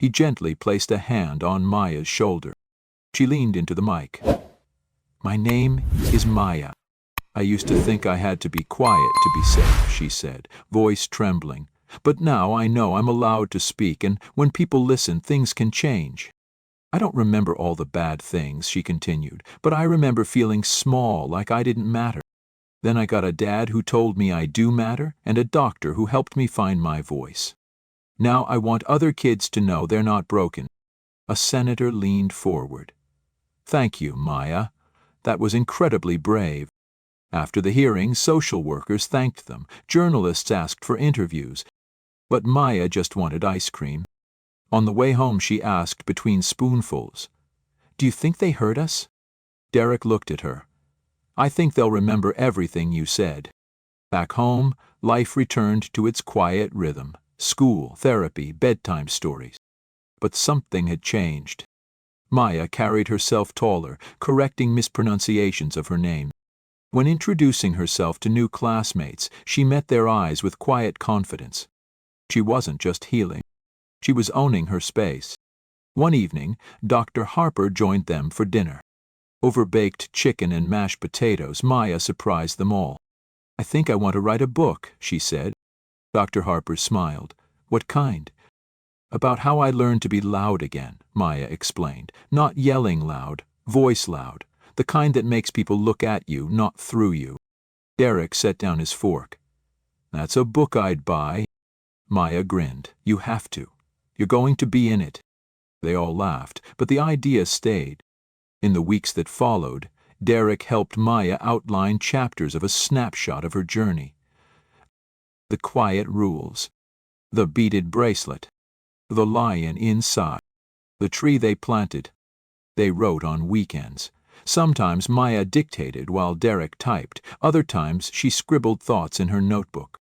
He gently placed a hand on Maya's shoulder. She leaned into the mic. "My name is Maya. I used to think I had to be quiet to be safe," she said, voice trembling. "But now I know I'm allowed to speak, and when people listen, things can change." "I don't remember all the bad things," she continued, "but I remember feeling small, like I didn't matter. Then I got a dad who told me I do matter, and a doctor who helped me find my voice. Now I want other kids to know they're not broken." A senator leaned forward. "Thank you, Maya. That was incredibly brave." After the hearing, social workers thanked them, journalists asked for interviews, but Maya just wanted ice cream. On the way home she asked between spoonfuls, "Do you think they heard us?" Derek looked at her. "I think they'll remember everything you said." Back home, life returned to its quiet rhythm: school, therapy, bedtime stories. But something had changed. Maya carried herself taller, correcting mispronunciations of her name. When introducing herself to new classmates, she met their eyes with quiet confidence. She wasn't just healing. She was owning her space. One evening, Dr. Harper joined them for dinner. Over baked chicken and mashed potatoes, Maya surprised them all. "I think I want to write a book," she said. Dr. Harper smiled. "What kind?" "About how I learned to be loud again," Maya explained. "Not yelling loud, voice loud. The kind that makes people look at you, not through you." Derek set down his fork. "That's a book I'd buy." Maya grinned. "You have to. You're going to be in it." They all laughed, but the idea stayed. In the weeks that followed, Derek helped Maya outline chapters of a snapshot of her journey. The quiet rules. The beaded bracelet. The lion inside. The tree they planted. They wrote on weekends. Sometimes Maya dictated while Derek typed. Other times she scribbled thoughts in her notebook.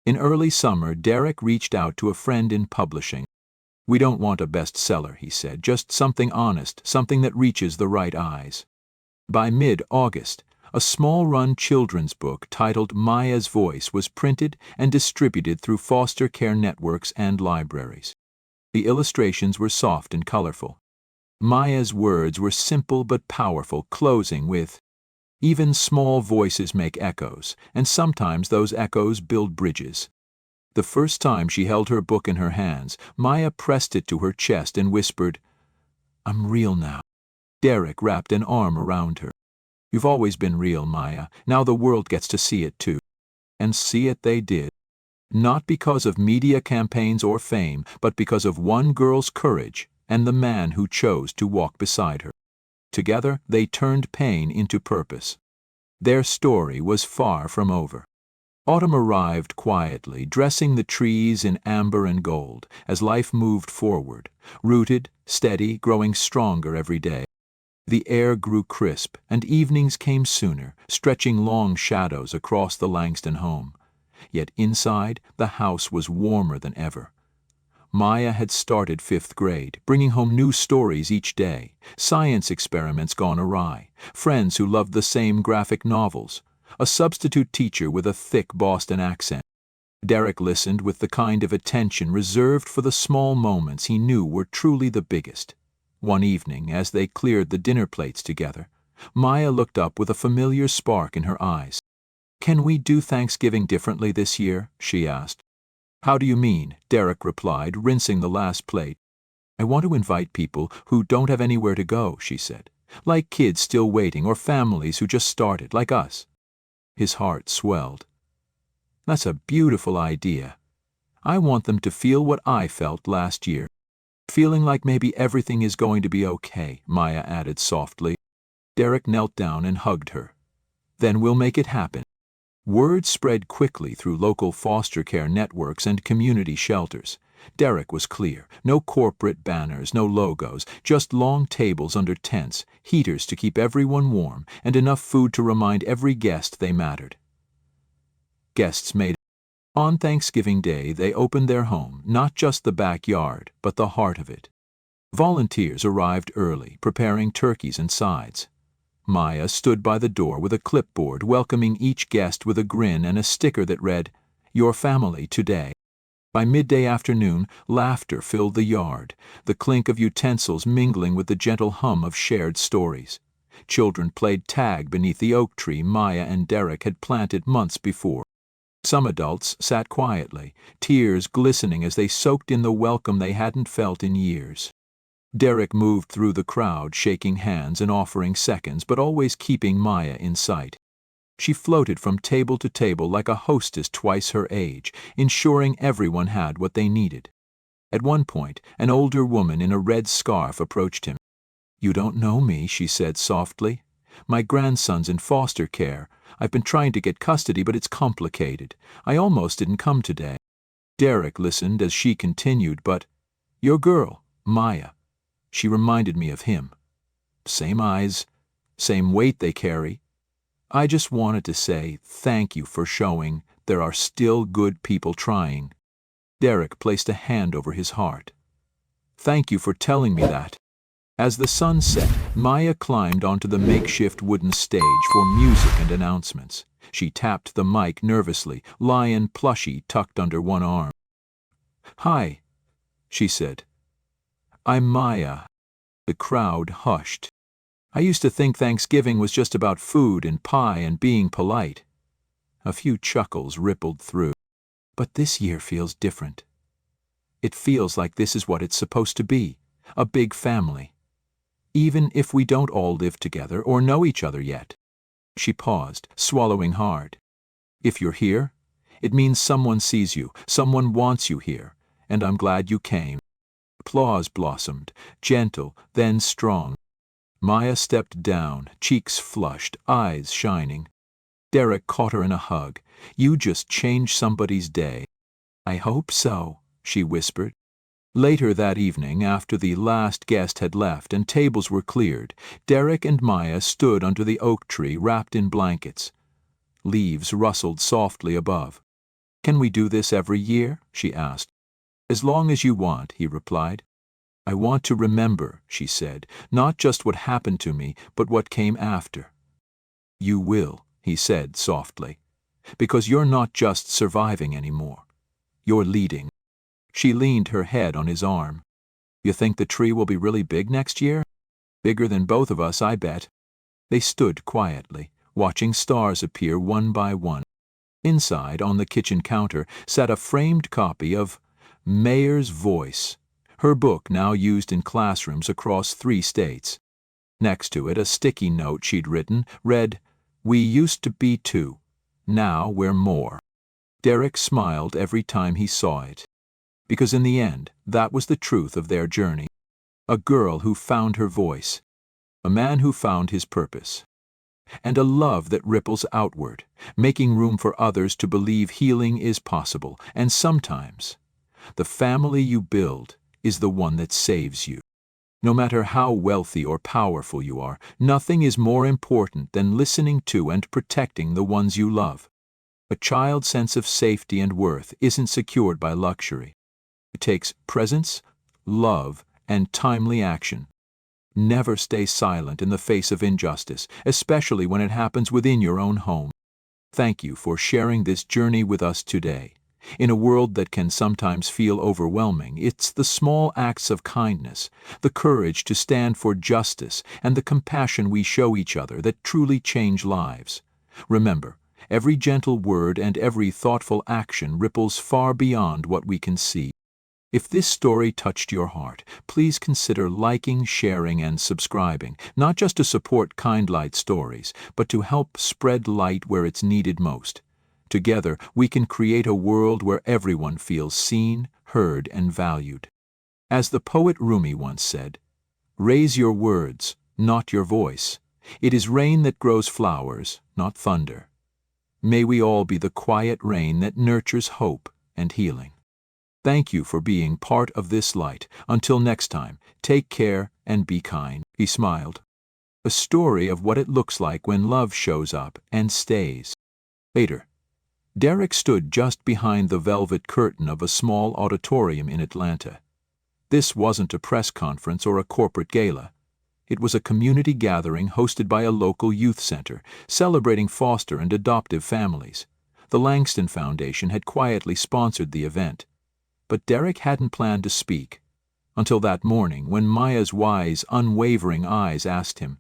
In early summer, Derek reached out to a friend in publishing. "We don't want a bestseller," he said, "just something honest, something that reaches the right eyes." By mid-August, a small-run children's book titled Maya's Voice was printed and distributed through foster care networks and libraries. The illustrations were soft and colorful. Maya's words were simple but powerful, closing with, "Even small voices make echoes, and sometimes those echoes build bridges." The first time she held her book in her hands, Maya pressed it to her chest and whispered, "I'm real now." Derek wrapped an arm around her. "You've always been real, Maya. Now the world gets to see it too." And see it they did. Not because of media campaigns or fame, but because of one girl's courage and the man who chose to walk beside her. Together, they turned pain into purpose. Their story was far from over. Autumn arrived quietly, dressing the trees in amber and gold, as life moved forward, rooted, steady, growing stronger every day. The air grew crisp, and evenings came sooner, stretching long shadows across the Langston home. Yet inside, the house was warmer than ever. Maya had started 5th grade, bringing home new stories each day, science experiments gone awry, friends who loved the same graphic novels, a substitute teacher with a thick Boston accent. Derek listened with the kind of attention reserved for the small moments he knew were truly the biggest. One evening, as they cleared the dinner plates together, Maya looked up with a familiar spark in her eyes. "Can we do Thanksgiving differently this year?" she asked. "How do you mean?" Derek replied, rinsing the last plate. "I want to invite people who don't have anywhere to go," she said. "Like kids still waiting, or families who just started, like us." His heart swelled. "That's a beautiful idea. I want them to feel what I felt last year. Feeling like maybe everything is going to be okay," Maya added softly. Derek knelt down and hugged her. "Then we'll make it happen." Word spread quickly through local foster care networks and community shelters. Derek was clear. No corporate banners, no logos, just long tables under tents, heaters to keep everyone warm, and enough food to remind every guest they mattered. Guests made. On Thanksgiving Day, they opened their home, not just the backyard, but the heart of it. Volunteers arrived early, preparing turkeys and sides. Maya stood by the door with a clipboard, welcoming each guest with a grin and a sticker that read, "Your family today." By midday afternoon, laughter filled the yard, the clink of utensils mingling with the gentle hum of shared stories. Children played tag beneath the oak tree Maya and Derek had planted months before. Some adults sat quietly, tears glistening as they soaked in the welcome they hadn't felt in years. Derek moved through the crowd, shaking hands and offering seconds, but always keeping Maya in sight. She floated from table to table like a hostess twice her age, ensuring everyone had what they needed. At one point, an older woman in a red scarf approached him. "You don't know me," she said softly. "My grandson's in foster care. I've been trying to get custody, but it's complicated. I almost didn't come today." Derek listened as she continued, "But your girl, Maya, she reminded me of him. Same eyes, same weight they carry. I just wanted to say thank you for showing there are still good people trying." Derek placed a hand over his heart. "Thank you for telling me that." As the sun set, Maya climbed onto the makeshift wooden stage for music and announcements. She tapped the mic nervously, lion plushie tucked under one arm. "Hi," she said. "I'm Maya." The crowd hushed. "I used to think Thanksgiving was just about food and pie and being polite." A few chuckles rippled through. "But this year feels different. It feels like this is what it's supposed to be, a big family. Even if we don't all live together or know each other yet." She paused, swallowing hard. "If you're here, it means someone sees you, someone wants you here, and I'm glad you came." Applause blossomed, gentle, then strong. Maya stepped down, cheeks flushed, eyes shining. Derek caught her in a hug. "You just changed somebody's day." "I hope so," she whispered. Later that evening, after the last guest had left and tables were cleared, Derek and Maya stood under the oak tree wrapped in blankets. Leaves rustled softly above. "Can we do this every year?" she asked. "As long as you want," he replied. "I want to remember," she said, "not just what happened to me, but what came after." "You will," he said softly, "because you're not just surviving anymore. You're leading." She leaned her head on his arm. "You think the tree will be really big next year?" "Bigger than both of us, I bet." They stood quietly, watching stars appear one by one. Inside, on the kitchen counter, sat a framed copy of Mayor's Voice, her book now used in classrooms across 3 states. Next to it, a sticky note she'd written read, "We used to be 2. Now we're more." Derek smiled every time he saw it. Because in the end, that was the truth of their journey. A girl who found her voice, a man who found his purpose, and a love that ripples outward, making room for others to believe healing is possible. And sometimes, the family you build is the one that saves you. No matter how wealthy or powerful you are, nothing is more important than listening to and protecting the ones you love. A child's sense of safety and worth isn't secured by luxury. It takes presence, love, and timely action. Never stay silent in the face of injustice, especially when it happens within your own home. Thank you for sharing this journey with us today. In a world that can sometimes feel overwhelming, it's the small acts of kindness, the courage to stand for justice, and the compassion we show each other that truly change lives. Remember, every gentle word and every thoughtful action ripples far beyond what we can see. If this story touched your heart, please consider liking, sharing, and subscribing, not just to support Kind Light Stories, but to help spread light where it's needed most. Together, we can create a world where everyone feels seen, heard, and valued. As the poet Rumi once said, "Raise your words, not your voice. It is rain that grows flowers, not thunder." May we all be the quiet rain that nurtures hope and healing. Thank you for being part of this light. Until next time, take care and be kind. He smiled. A story of what it looks like when love shows up and stays. Later, Derek stood just behind the velvet curtain of a small auditorium in Atlanta. This wasn't a press conference or a corporate gala. It was a community gathering hosted by a local youth center, celebrating foster and adoptive families. The Langston Foundation had quietly sponsored the event. But Derek hadn't planned to speak, until that morning when Maya's wise, unwavering eyes asked him,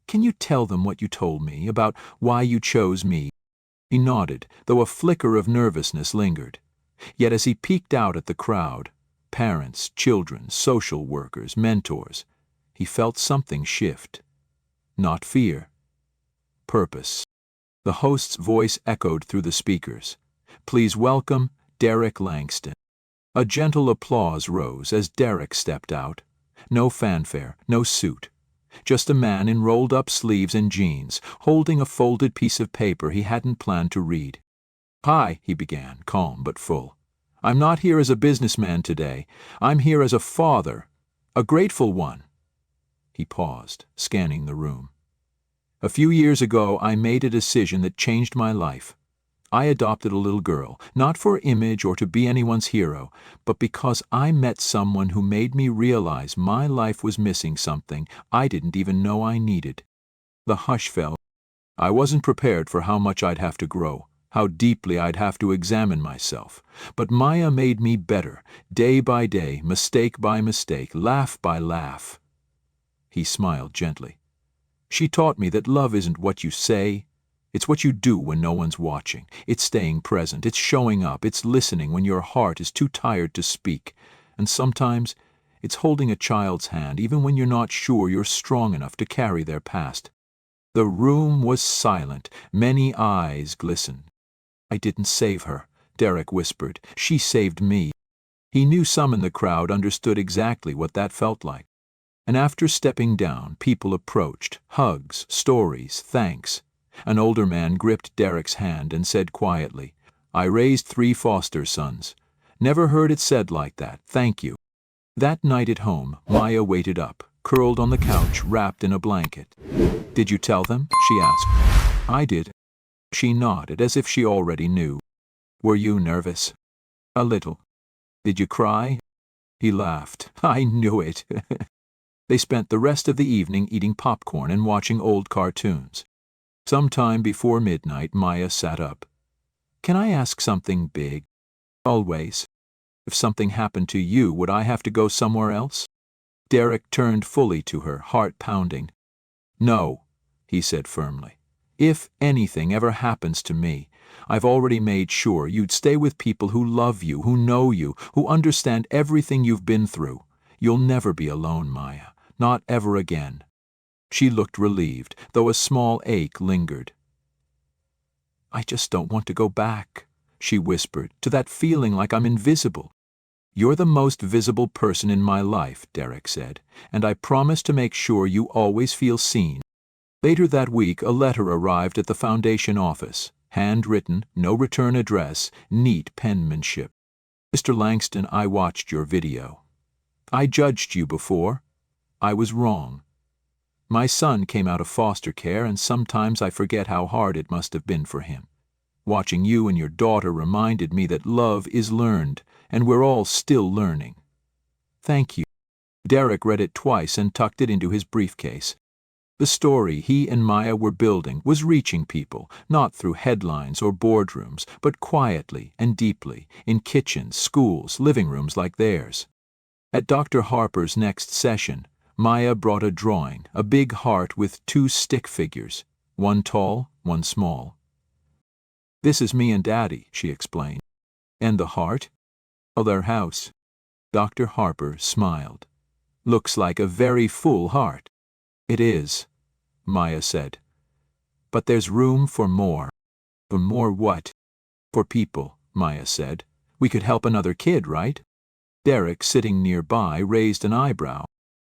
"Can you tell them what you told me about why you chose me?" He nodded, though a flicker of nervousness lingered. Yet as he peeked out at the crowd, parents, children, social workers, mentors, he felt something shift. Not fear. Purpose. The host's voice echoed through the speakers. "Please welcome Derek Langston." A gentle applause rose as Derek stepped out. No fanfare, no suit. Just a man in rolled-up sleeves and jeans, holding a folded piece of paper he hadn't planned to read. "Hi," he began, calm but full. "I'm not here as a businessman today. I'm here as a father, a grateful one." He paused, scanning the room. "A few years ago, I made a decision that changed my life. I adopted a little girl, not for image or to be anyone's hero, but because I met someone who made me realize my life was missing something I didn't even know I needed." The hush fell. I wasn't prepared for how much I'd have to grow, how deeply I'd have to examine myself. But Maya made me better, day by day, mistake by mistake, laugh by laugh. He smiled gently. "She taught me that love isn't what you say, it's what you do when no one's watching. It's staying present, it's showing up, it's listening when your heart is too tired to speak. And sometimes it's holding a child's hand even when you're not sure you're strong enough to carry their past." The room was silent, many eyes glistened. "I didn't save her," Derek whispered. "She saved me." He knew some in the crowd understood exactly what that felt like. And after stepping down, people approached, hugs, stories, thanks. An older man gripped Derek's hand and said quietly, "I raised 3 foster sons. Never heard it said like that. Thank you." That night at home, Maya waited up, curled on the couch, wrapped in a blanket. "Did you tell them?" she asked. "I did." She nodded, as if she already knew. "Were you nervous?" "A little." "Did you cry?" He laughed. "I knew it." They spent the rest of the evening eating popcorn and watching old cartoons. Sometime before midnight, Maya sat up. "Can I ask something big?" "Always." "If something happened to you, would I have to go somewhere else?" Derek turned fully to her, heart pounding. "No," he said firmly. "If anything ever happens to me, I've already made sure you'd stay with people who love you, who know you, who understand everything you've been through. You'll never be alone, Maya. Not ever again." She looked relieved, though a small ache lingered. "I just don't want to go back," she whispered, "to that feeling like I'm invisible." "You're the most visible person in my life," Derek said, "and I promise to make sure you always feel seen." Later that week, a letter arrived at the foundation office. Handwritten, no return address, neat penmanship. "Mr. Langston, I watched your video. I judged you before. I was wrong. My son came out of foster care, and sometimes I forget how hard it must have been for him. Watching you and your daughter reminded me that love is learned, and we're all still learning. Thank you." Derek read it twice and tucked it into his briefcase. The story he and Maya were building was reaching people, not through headlines or boardrooms, but quietly and deeply, in kitchens, schools, living rooms like theirs. At Dr. Harper's next session, Maya brought a drawing, a big heart with 2 stick figures, one tall, one small. "This is me and Daddy," she explained. "And the heart?" "Oh, their house." Dr. Harper smiled. "Looks like a very full heart." "It is," Maya said. "But there's room for more." "For more what?" "For people," Maya said. "We could help another kid, right?" Derek, sitting nearby, raised an eyebrow.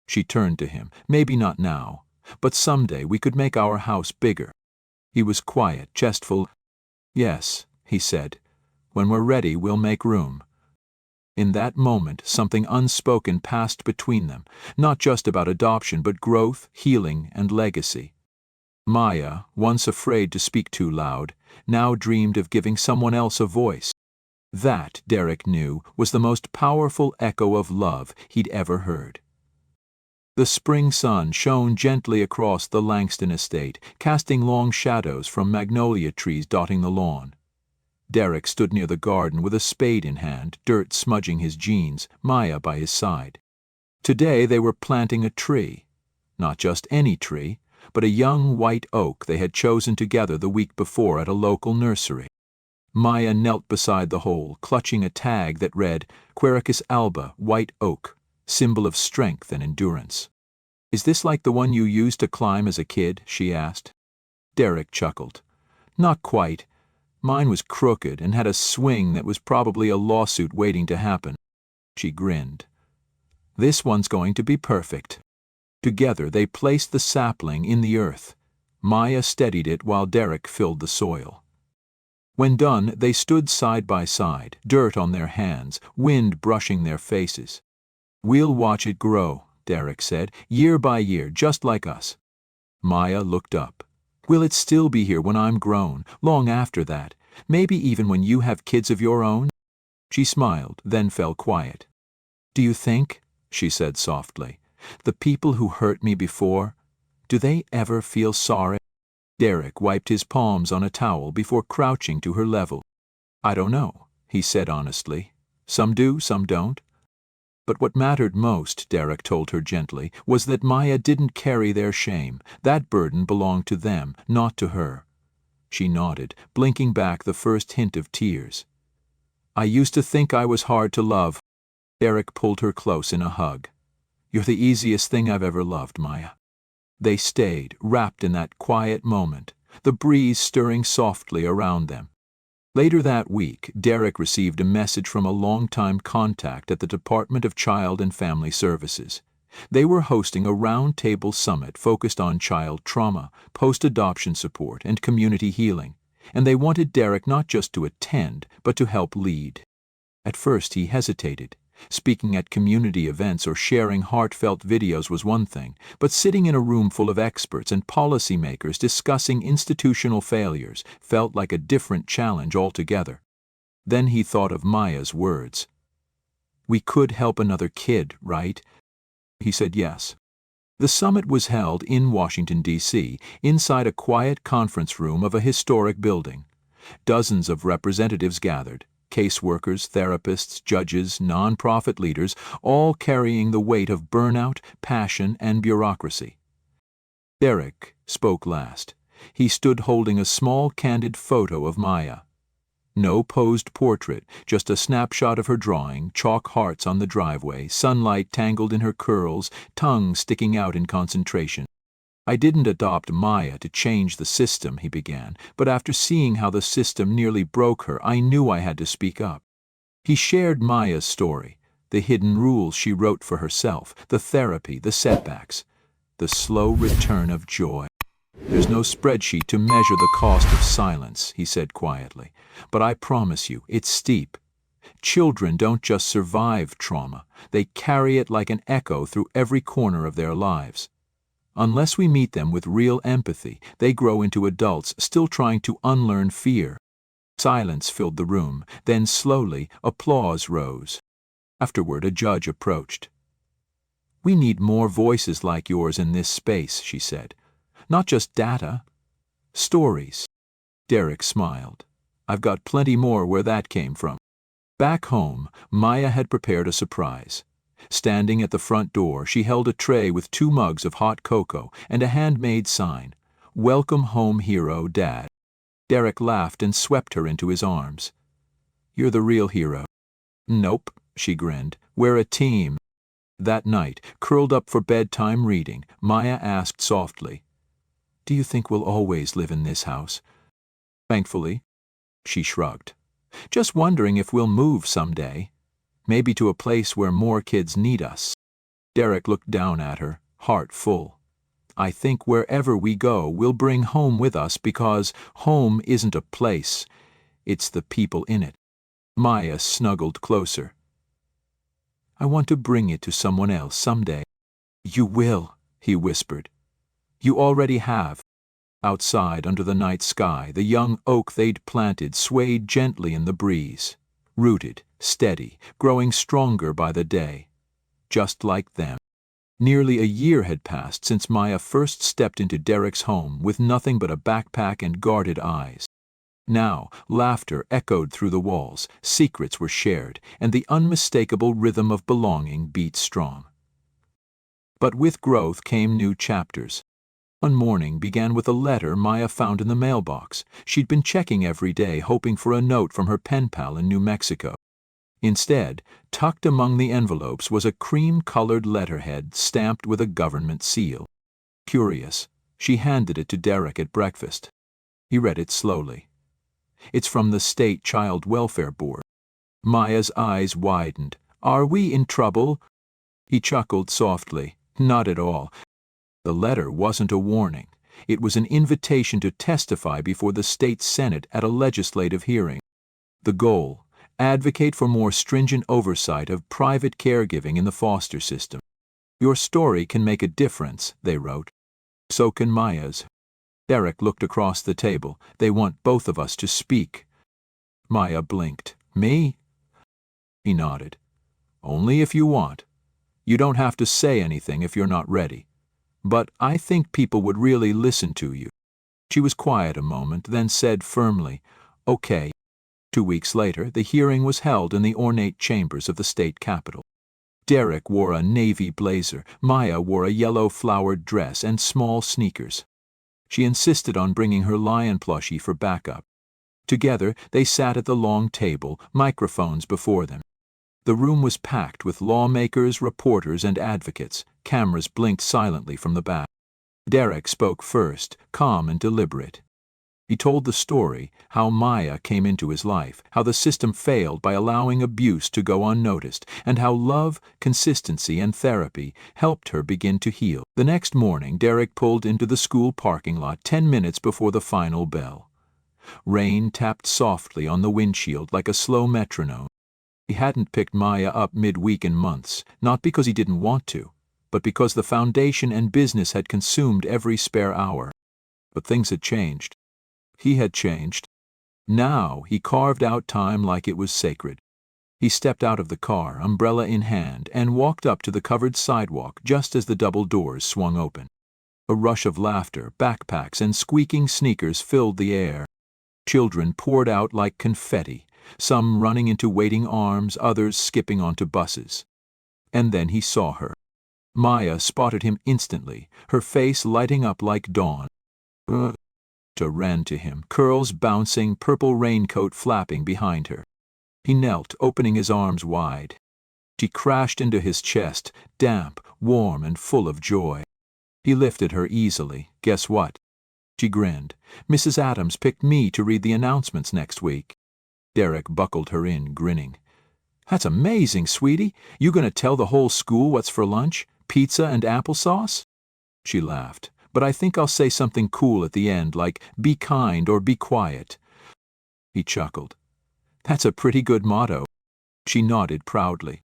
She turned to him. "Maybe not now, but someday we could make our house bigger." He was quiet, chestful. "Yes," he said. "When we're ready, we'll make room." In that moment, something unspoken passed between them, not just about adoption, but growth, healing, and legacy. Maya, once afraid to speak too loud, now dreamed of giving someone else a voice. That, Derek knew, was the most powerful echo of love he'd ever heard. The spring sun shone gently across the Langston estate, casting long shadows from magnolia trees dotting the lawn. Derek stood near the garden with a spade in hand, dirt smudging his jeans, Maya by his side. Today they were planting a tree. Not just any tree, but a young white oak they had chosen together the week before at a local nursery. Maya knelt beside the hole, clutching a tag that read, Quercus alba, white oak, symbol of strength and endurance. "Is this like the one you used to climb as a kid?" she asked. Derek chuckled. "Not quite. Mine was crooked and had a swing that was probably a lawsuit waiting to happen." She grinned. "This one's going to be perfect." Together they placed the sapling in the earth. Maya steadied it while Derek filled the soil. When done, they stood side by side, dirt on their hands, wind brushing their faces. "We'll watch it grow," Derek said, "year by year, just like us." Maya looked up. "Will it still be here when I'm grown, long after that, maybe even when you have kids of your own?" She smiled, then fell quiet. "Do you think," she said softly, "the people who hurt me before, do they ever feel sorry?" Derek wiped his palms on a towel before crouching to her level. "I don't know," he said honestly. "Some do, some don't." But what mattered most, Derek told her gently, was that Maya didn't carry their shame. That burden belonged to them, not to her. She nodded, blinking back the first hint of tears. "I used to think I was hard to love." Derek pulled her close in a hug. "You're the easiest thing I've ever loved, Maya." They stayed, wrapped in that quiet moment, the breeze stirring softly around them. Later that week, Derek received a message from a longtime contact at the Department of Child and Family Services. They were hosting a round-table summit focused on child trauma, post-adoption support, and community healing, and they wanted Derek not just to attend, but to help lead. At first he hesitated. Speaking at community events or sharing heartfelt videos was one thing, but sitting in a room full of experts and policymakers discussing institutional failures felt like a different challenge altogether. Then he thought of Maya's words. "We could help another kid, right?" He said yes. The summit was held in Washington, D.C., inside a quiet conference room of a historic building. Dozens of representatives gathered. Caseworkers, therapists, judges, nonprofit leaders, all carrying the weight of burnout, passion, and bureaucracy. Derek spoke last. He stood holding a small, candid photo of Maya. No posed portrait, just a snapshot of her drawing, chalk hearts on the driveway, sunlight tangled in her curls, tongue sticking out in concentration. "I didn't adopt Maya to change the system," he began, "but after seeing how the system nearly broke her, I knew I had to speak up." He shared Maya's story, the hidden rules she wrote for herself, the therapy, the setbacks, the slow return of joy. "There's no spreadsheet to measure the cost of silence," he said quietly, "but I promise you, it's steep. Children don't just survive trauma, they carry it like an echo through every corner of their lives. Unless we meet them with real empathy, they grow into adults still trying to unlearn fear." Silence filled the room, then slowly applause rose. Afterward a judge approached. "We need more voices like yours in this space," she said. "Not just data. Stories." Derek smiled. "I've got plenty more where that came from." Back home, Maya had prepared a surprise. Standing at the front door, she held a tray with 2 mugs of hot cocoa and a handmade sign, "Welcome home, hero, Dad." Derek laughed and swept her into his arms. "You're the real hero." "Nope," she grinned. "We're a team." That night, curled up for bedtime reading, Maya asked softly, "Do you think we'll always live in this house?" "Thankfully." She shrugged. "Just wondering if we'll move someday. Maybe to a place where more kids need us." Derek looked down at her, heart full. "I think wherever we go, we'll bring home with us because home isn't a place, it's the people in it." Maya snuggled closer. "I want to bring it to someone else someday." "You will," he whispered. "You already have." Outside, under the night sky, the young oak they'd planted swayed gently in the breeze. Rooted, steady, growing stronger by the day. Just like them. Nearly a year had passed since Maya first stepped into Derek's home with nothing but a backpack and guarded eyes. Now, laughter echoed through the walls, secrets were shared, and the unmistakable rhythm of belonging beat strong. But with growth came new chapters. One morning began with a letter Maya found in the mailbox. She'd been checking every day, hoping for a note from her pen pal in New Mexico. Instead, tucked among the envelopes was a cream-colored letterhead stamped with a government seal. Curious, she handed it to Derek at breakfast. He read it slowly. "It's from the State Child Welfare Board." Maya's eyes widened. "Are we in trouble?" He chuckled softly. "Not at all. The letter wasn't a warning. It was an invitation to testify before the state Senate at a legislative hearing. The goal: advocate for more stringent oversight of private caregiving in the foster system. Your story can make a difference, they wrote. So can Maya's." Derek looked across the table. "They want both of us to speak." Maya blinked. "Me?" He nodded. "Only if you want. You don't have to say anything if you're not ready. But I think people would really listen to you." She was quiet a moment, then said firmly, "Okay." 2 weeks later, the hearing was held in the ornate chambers of the state capitol. Derek wore a navy blazer. Maya wore a yellow flowered dress and small sneakers. She insisted on bringing her lion plushie for backup. Together, they sat at the long table, microphones before them. The room was packed with lawmakers, reporters, and advocates. Cameras blinked silently from the back. Derek spoke first, calm and deliberate. He told the story, how Maya came into his life, how the system failed by allowing abuse to go unnoticed, and how love, consistency, and therapy helped her begin to heal. The next morning, Derek pulled into the school parking lot 10 minutes before the final bell. Rain tapped softly on the windshield like a slow metronome. He hadn't picked Maya up midweek in months, not because he didn't want to, but because the foundation and business had consumed every spare hour. But things had changed. He had changed. Now he carved out time like it was sacred. He stepped out of the car, umbrella in hand, and walked up to the covered sidewalk just as the double doors swung open. A rush of laughter, backpacks, and squeaking sneakers filled the air. Children poured out like confetti, some running into waiting arms, others skipping onto buses. And then he saw her. Maya spotted him instantly, her face lighting up like dawn. Ran to him, curls bouncing, purple raincoat flapping behind her. He knelt, opening his arms wide. She crashed into his chest, damp, warm, and full of joy. He lifted her easily. "Guess what?" She grinned. "Mrs. Adams picked me to read the announcements next week." Derek buckled her in, grinning. "That's amazing, sweetie. You gonna tell the whole school what's for lunch? Pizza and applesauce?" She laughed. "But I think I'll say something cool at the end, like, be kind or be quiet." He chuckled. "That's a pretty good motto." She nodded proudly.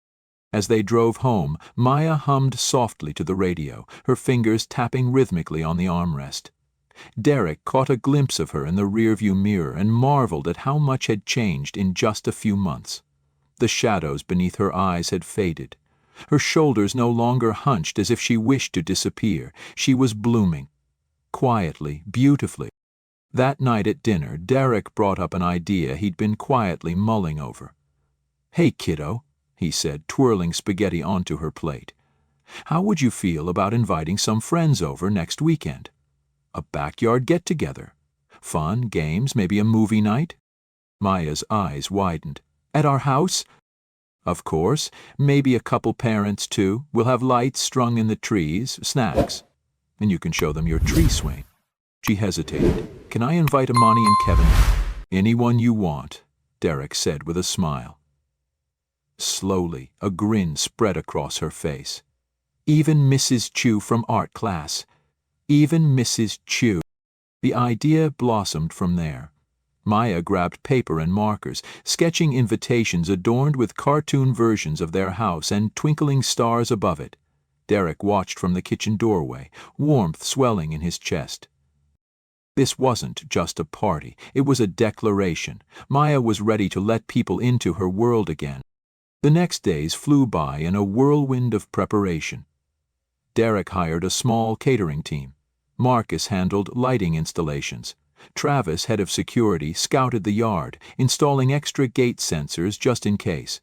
As they drove home, Maya hummed softly to the radio, her fingers tapping rhythmically on the armrest. Derek caught a glimpse of her in the rearview mirror and marveled at how much had changed in just a few months. The shadows beneath her eyes had faded. Her shoulders no longer hunched as if she wished to disappear. She was blooming. Quietly, beautifully. That night at dinner, Derek brought up an idea he'd been quietly mulling over. "Hey, kiddo," he said, twirling spaghetti onto her plate. "How would you feel about inviting some friends over next weekend? A backyard get-together. Fun, games, maybe a movie night?" Maya's eyes widened. "At our house?" "Of course. Maybe a couple parents, too. We'll have lights strung in the trees, snacks. And you can show them your tree swing." She hesitated. "Can I invite Amani and Kevin?" "Anyone you want," Derek said with a smile. Slowly, a grin spread across her face. "Even Mrs. Chu from art class. Even Mrs. Chu." The idea blossomed from there. Maya grabbed paper and markers, sketching invitations adorned with cartoon versions of their house and twinkling stars above it. Derek watched from the kitchen doorway, warmth swelling in his chest. This wasn't just a party, it was a declaration. Maya was ready to let people into her world again. The next days flew by in a whirlwind of preparation. Derek hired a small catering team. Marcus handled lighting installations. Travis, head of security, scouted the yard, installing extra gate sensors just in case.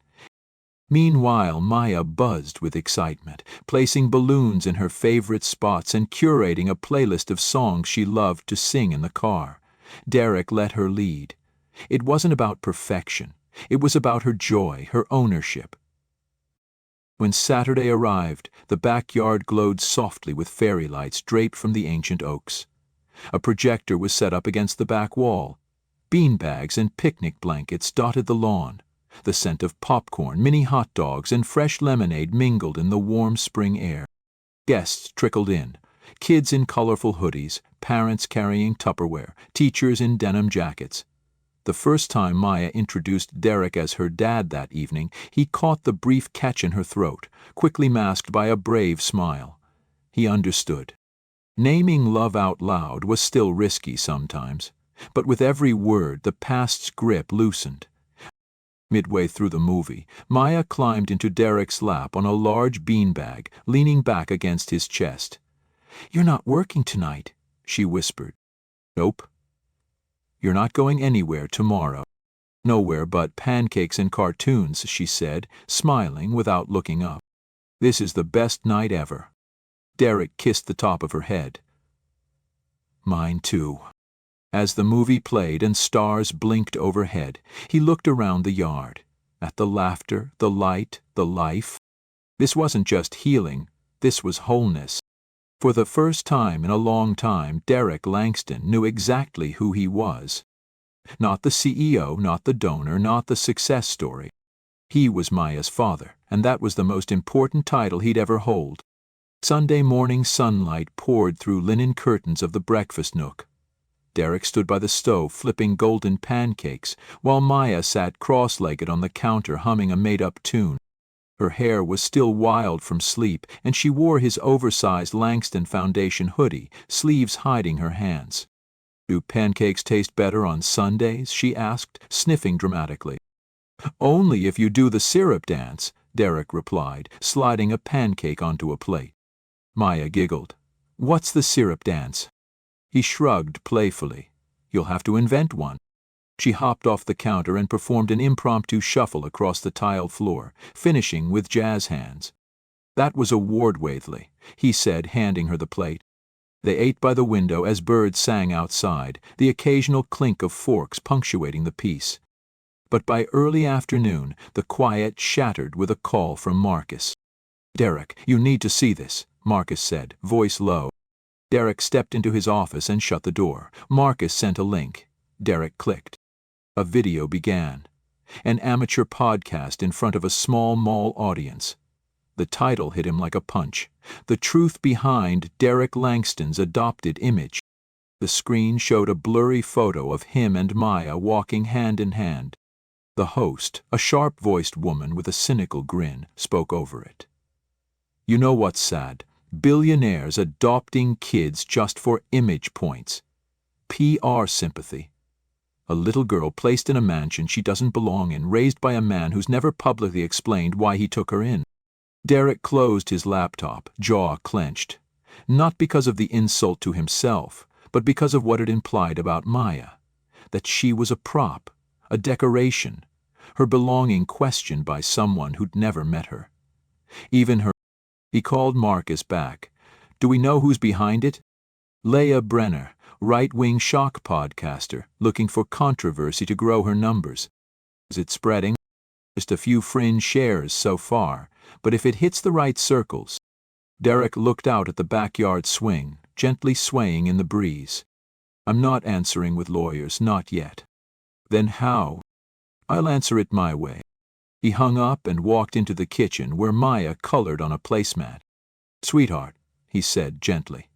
Meanwhile, Maya buzzed with excitement, placing balloons in her favorite spots and curating a playlist of songs she loved to sing in the car. Derek let her lead. It wasn't about perfection. It was about her joy, her ownership. When Saturday arrived, the backyard glowed softly with fairy lights draped from the ancient oaks. A projector was set up against the back wall. Beanbags and picnic blankets dotted the lawn. The scent of popcorn, mini hot dogs, and fresh lemonade mingled in the warm spring air. Guests trickled in. Kids in colorful hoodies, parents carrying Tupperware, teachers in denim jackets. The first time Maya introduced Derek as her dad that evening, he caught the brief catch in her throat, quickly masked by a brave smile. He understood. Naming love out loud was still risky sometimes, but with every word the past's grip loosened. Midway through the movie, Maya climbed into Derek's lap on a large beanbag, leaning back against his chest. "You're not working tonight," she whispered. "Nope." "You're not going anywhere tomorrow." "Nowhere but pancakes and cartoons," she said, smiling without looking up. "This is the best night ever." Derek kissed the top of her head. "Mine too." As the movie played and stars blinked overhead, he looked around the yard, at the laughter, the light, the life. This wasn't just healing, this was wholeness. For the first time in a long time, Derek Langston knew exactly who he was. Not the CEO, not the donor, not the success story. He was Maya's father, and that was the most important title he'd ever hold. Sunday morning sunlight poured through linen curtains of the breakfast nook. Derek stood by the stove flipping golden pancakes, while Maya sat cross-legged on the counter humming a made-up tune. Her hair was still wild from sleep, and she wore his oversized Langston Foundation hoodie, sleeves hiding her hands. "Do pancakes taste better on Sundays?" she asked, sniffing dramatically. "Only if you do the syrup dance," Derek replied, sliding a pancake onto a plate. Maya giggled. "What's the syrup dance?" He shrugged playfully. "You'll have to invent one." She hopped off the counter and performed an impromptu shuffle across the tiled floor, finishing with jazz hands. "That was a Wardwaithley," he said, handing her the plate. They ate by the window as birds sang outside, the occasional clink of forks punctuating the peace. But by early afternoon, the quiet shattered with a call from Marcus. "Derek, you need to see this," Marcus said, voice low. Derek stepped into his office and shut the door. Marcus sent a link. Derek clicked. A video began. An amateur podcast in front of a small mall audience. The title hit him like a punch. The truth behind Derek Langston's adopted image. The screen showed a blurry photo of him and Maya walking hand in hand. The host, a sharp-voiced woman with a cynical grin, spoke over it. "You know what's sad? Billionaires adopting kids just for image points. PR sympathy. A little girl placed in a mansion she doesn't belong in, raised by a man who's never publicly explained why he took her in." Derek closed his laptop, jaw clenched. Not because of the insult to himself, but because of what it implied about Maya. That she was a prop, a decoration, her belonging questioned by someone who'd never met her. Even her. He called Marcus back. "Do we know who's behind it?" "Leah Brenner, right-wing shock podcaster, looking for controversy to grow her numbers. Is it spreading?" "Just a few fringe shares so far, but if it hits the right circles." Derek looked out at the backyard swing, gently swaying in the breeze. "I'm not answering with lawyers, not yet." "Then how?" "I'll answer it my way." He hung up and walked into the kitchen where Maya colored on a placemat. "Sweetheart," he said gently,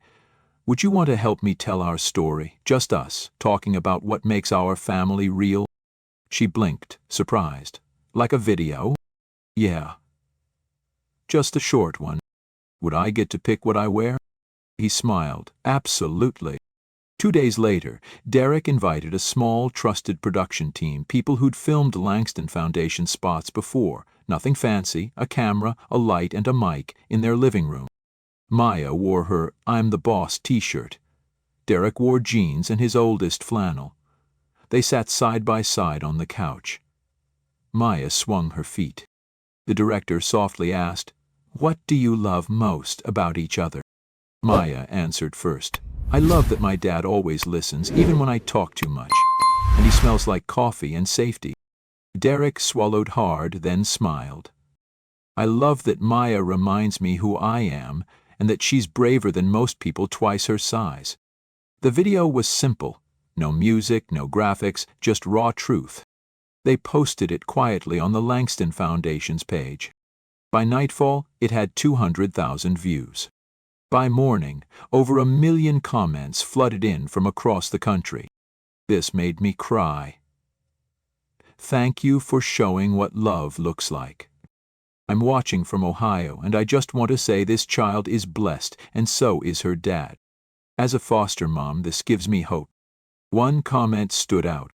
"would you want to help me tell our story, just us, talking about what makes our family real?" She blinked, surprised. "Like a video?" "Yeah." "Just a short one. Would I get to pick what I wear?" He smiled. "Absolutely." 2 days later, Derek invited a small, trusted production team, people who'd filmed Langston Foundation spots before, nothing fancy, a camera, a light, and a mic, in their living room. Maya wore her "I'm the Boss" t-shirt. Derek wore jeans and his oldest flannel. They sat side by side on the couch. Maya swung her feet. The director softly asked, "What do you love most about each other?" Maya answered first. "I love that my dad always listens, even when I talk too much. And he smells like coffee and safety." Derek swallowed hard, then smiled. "I love that Maya reminds me who I am, and that she's braver than most people twice her size." The video was simple. No music, no graphics, just raw truth. They posted it quietly on the Langston Foundation's page. By nightfall, it had 200,000 views. By morning, over 1 million comments flooded in from across the country. This made me cry. "Thank you for showing what love looks like. I'm watching from Ohio, and I just want to say this child is blessed, and so is her dad. As a foster mom, this gives me hope." One comment stood out.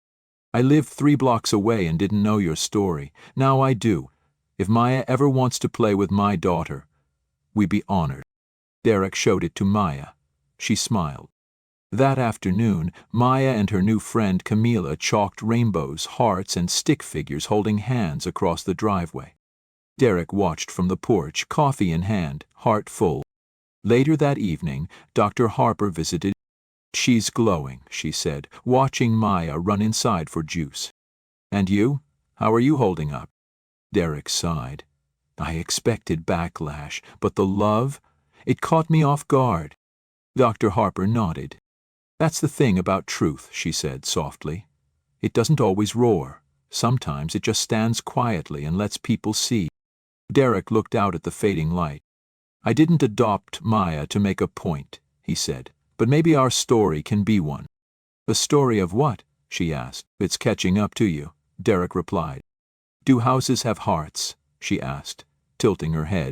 "I lived 3 blocks away and didn't know your story. Now I do. If Maya ever wants to play with my daughter, we'd be honored." Derek showed it to Maya. She smiled. That afternoon, Maya and her new friend Camila chalked rainbows, hearts, and stick figures holding hands across the driveway. Derek watched from the porch, coffee in hand, heart full. Later that evening, Dr. Harper visited. "She's glowing," she said, watching Maya run inside for juice. "And you? How are you holding up?" Derek sighed. "I expected backlash, but the love, it caught me off guard." Dr. Harper nodded. "That's the thing about truth," she said softly. "It doesn't always roar. Sometimes it just stands quietly and lets people see." Derek looked out at the fading light. "I didn't adopt Maya to make a point," he said, "but maybe our story can be one." "A story of what?" she asked. "It's catching up to you," Derek replied. "Do houses have hearts?" she asked, tilting her head.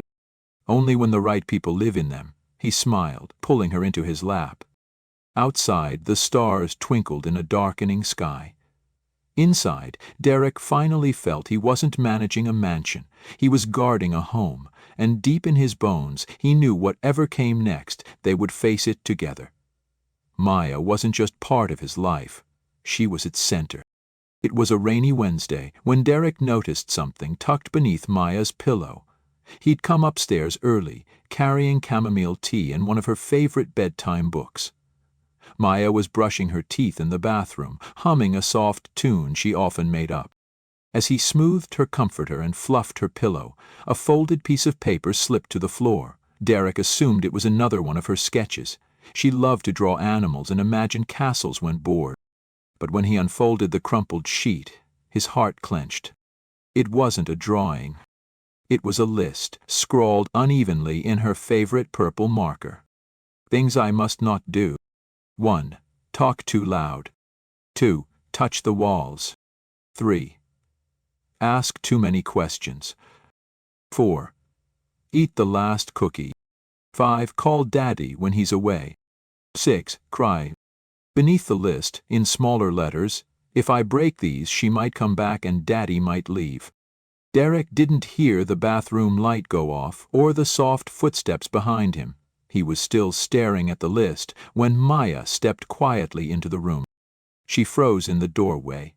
"Only when the right people live in them," he smiled, pulling her into his lap. Outside, the stars twinkled in a darkening sky. Inside, Derek finally felt he wasn't managing a mansion. He was guarding a home, and deep in his bones, he knew whatever came next, they would face it together. Maya wasn't just part of his life. She was its center. It was a rainy Wednesday when Derek noticed something tucked beneath Maya's pillow. He'd come upstairs early, carrying chamomile tea and one of her favorite bedtime books. Maya was brushing her teeth in the bathroom, humming a soft tune she often made up. As he smoothed her comforter and fluffed her pillow, a folded piece of paper slipped to the floor. Derek assumed it was another one of her sketches. She loved to draw animals and imagine castles when bored. But when he unfolded the crumpled sheet, his heart clenched. It wasn't a drawing. It was a list, scrawled unevenly in her favorite purple marker. Things I must not do. 1. Talk too loud. 2. Touch the walls. 3. Ask too many questions. 4. Eat the last cookie. 5. Call Daddy when he's away. 6. Cry. Beneath the list, in smaller letters, "If I break these, she might come back and Daddy might leave." Derek didn't hear the bathroom light go off or the soft footsteps behind him. He was still staring at the list when Maya stepped quietly into the room. She froze in the doorway.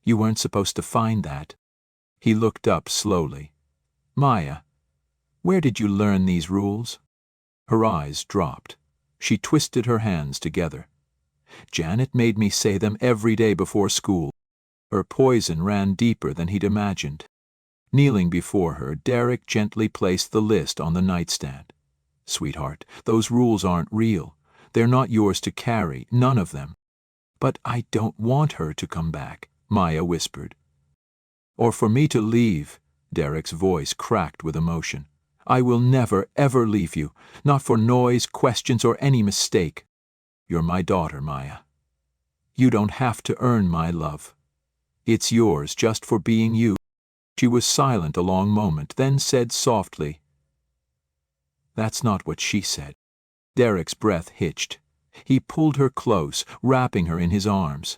"You weren't supposed to find that." He looked up slowly. "Maya, where did you learn these rules?" Her eyes dropped. She twisted her hands together. "Janet made me say them every day before school." Her poison ran deeper than he'd imagined. Kneeling before her, Derek gently placed the list on the nightstand. "Sweetheart, those rules aren't real. They're not yours to carry, none of them." "But I don't want her to come back," Maya whispered. "Or for me to leave," Derek's voice cracked with emotion. "I will never, ever leave you, not for noise, questions, or any mistake. You're my daughter, Maya. You don't have to earn my love. It's yours just for being you." She was silent a long moment, then said softly, "That's not what she said." Derek's breath hitched. He pulled her close, wrapping her in his arms.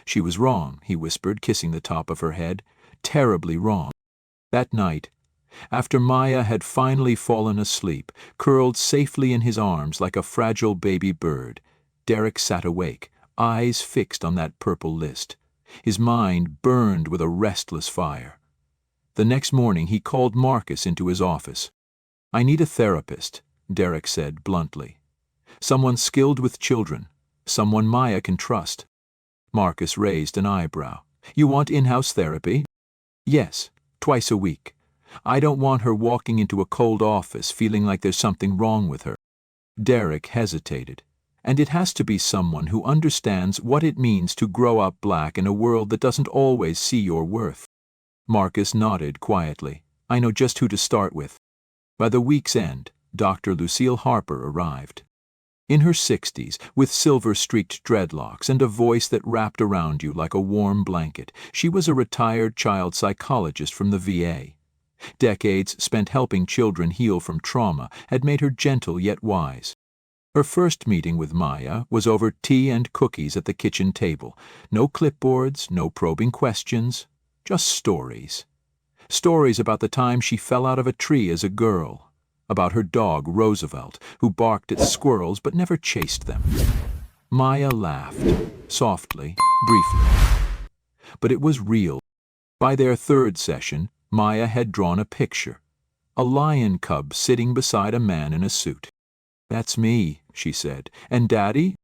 "She was wrong," he whispered, kissing the top of her head. "Terribly wrong." That night, after Maya had finally fallen asleep, curled safely in his arms like a fragile baby bird, Derek sat awake, eyes fixed on that purple list. His mind burned with a restless fire. The next morning he called Marcus into his office. "I need a therapist," Derek said bluntly. "Someone skilled with children, someone Maya can trust." Marcus raised an eyebrow. "You want in-house therapy?" "Yes, twice a week. I don't want her walking into a cold office feeling like there's something wrong with her." Derek hesitated. "And it has to be someone who understands what it means to grow up black in a world that doesn't always see your worth." Marcus nodded quietly. "I know just who to start with." By the week's end, Dr. Lucille Harper arrived. In her 60s, with silver-streaked dreadlocks and a voice that wrapped around you like a warm blanket, she was a retired child psychologist from the VA. Decades spent helping children heal from trauma had made her gentle yet wise. Her first meeting with Maya was over tea and cookies at the kitchen table. No clipboards, no probing questions, just stories. Stories about the time she fell out of a tree as a girl, about her dog Roosevelt, who barked at squirrels but never chased them. Maya laughed, softly, briefly. But it was real. By their third session, Maya had drawn a picture. A lion cub sitting beside a man in a suit. "That's me," she said. "And Daddy?"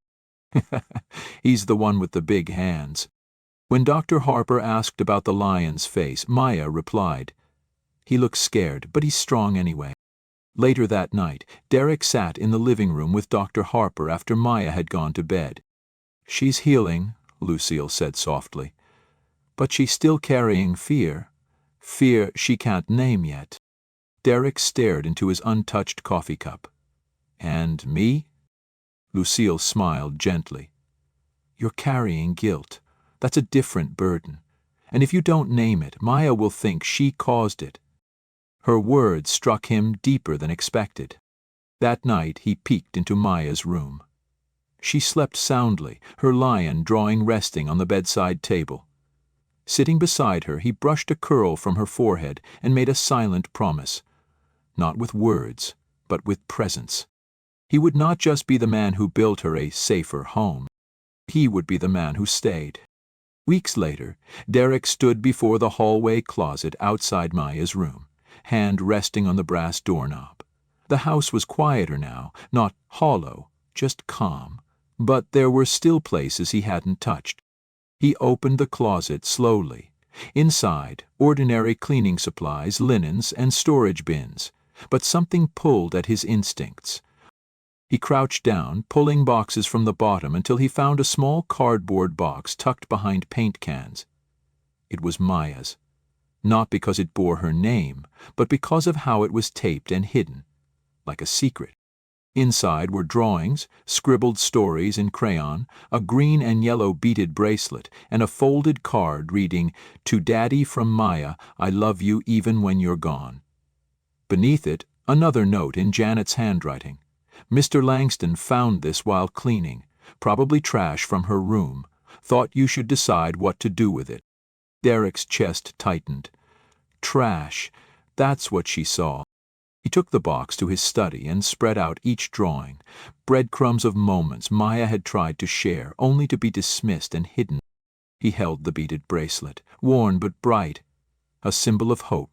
"He's the one with the big hands." When Dr. Harper asked about the lion's face, Maya replied, "He looks scared, but he's strong anyway." Later that night, Derek sat in the living room with Dr. Harper after Maya had gone to bed. "She's healing," Lucille said softly. "But she's still carrying fear. Fear she can't name yet." Derek stared into his untouched coffee cup. "And me?" Lucille smiled gently. "You're carrying guilt. That's a different burden. And if you don't name it, Maya will think she caused it." Her words struck him deeper than expected. That night he peeked into Maya's room. She slept soundly, her lion drawing resting on the bedside table. Sitting beside her, he brushed a curl from her forehead and made a silent promise. Not with words, but with presence. He would not just be the man who built her a safer home. He would be the man who stayed. Weeks later, Derek stood before the hallway closet outside Maya's room, hand resting on the brass doorknob. The house was quieter now, not hollow, just calm. But there were still places he hadn't touched. He opened the closet slowly. Inside, ordinary cleaning supplies, linens, and storage bins. But something pulled at his instincts. He crouched down, pulling boxes from the bottom until he found a small cardboard box tucked behind paint cans. It was Maya's. Not because it bore her name, but because of how it was taped and hidden, like a secret. Inside were drawings, scribbled stories in crayon, a green and yellow beaded bracelet, and a folded card reading, "To Daddy from Maya, I love you even when you're gone." Beneath it, another note in Janet's handwriting. "Mr. Langston found this while cleaning, probably trash from her room. Thought you should decide what to do with it." Derek's chest tightened. Trash, that's what she saw. He took the box to his study and spread out each drawing, breadcrumbs of moments Maya had tried to share, only to be dismissed and hidden. He held the beaded bracelet, worn but bright, a symbol of hope.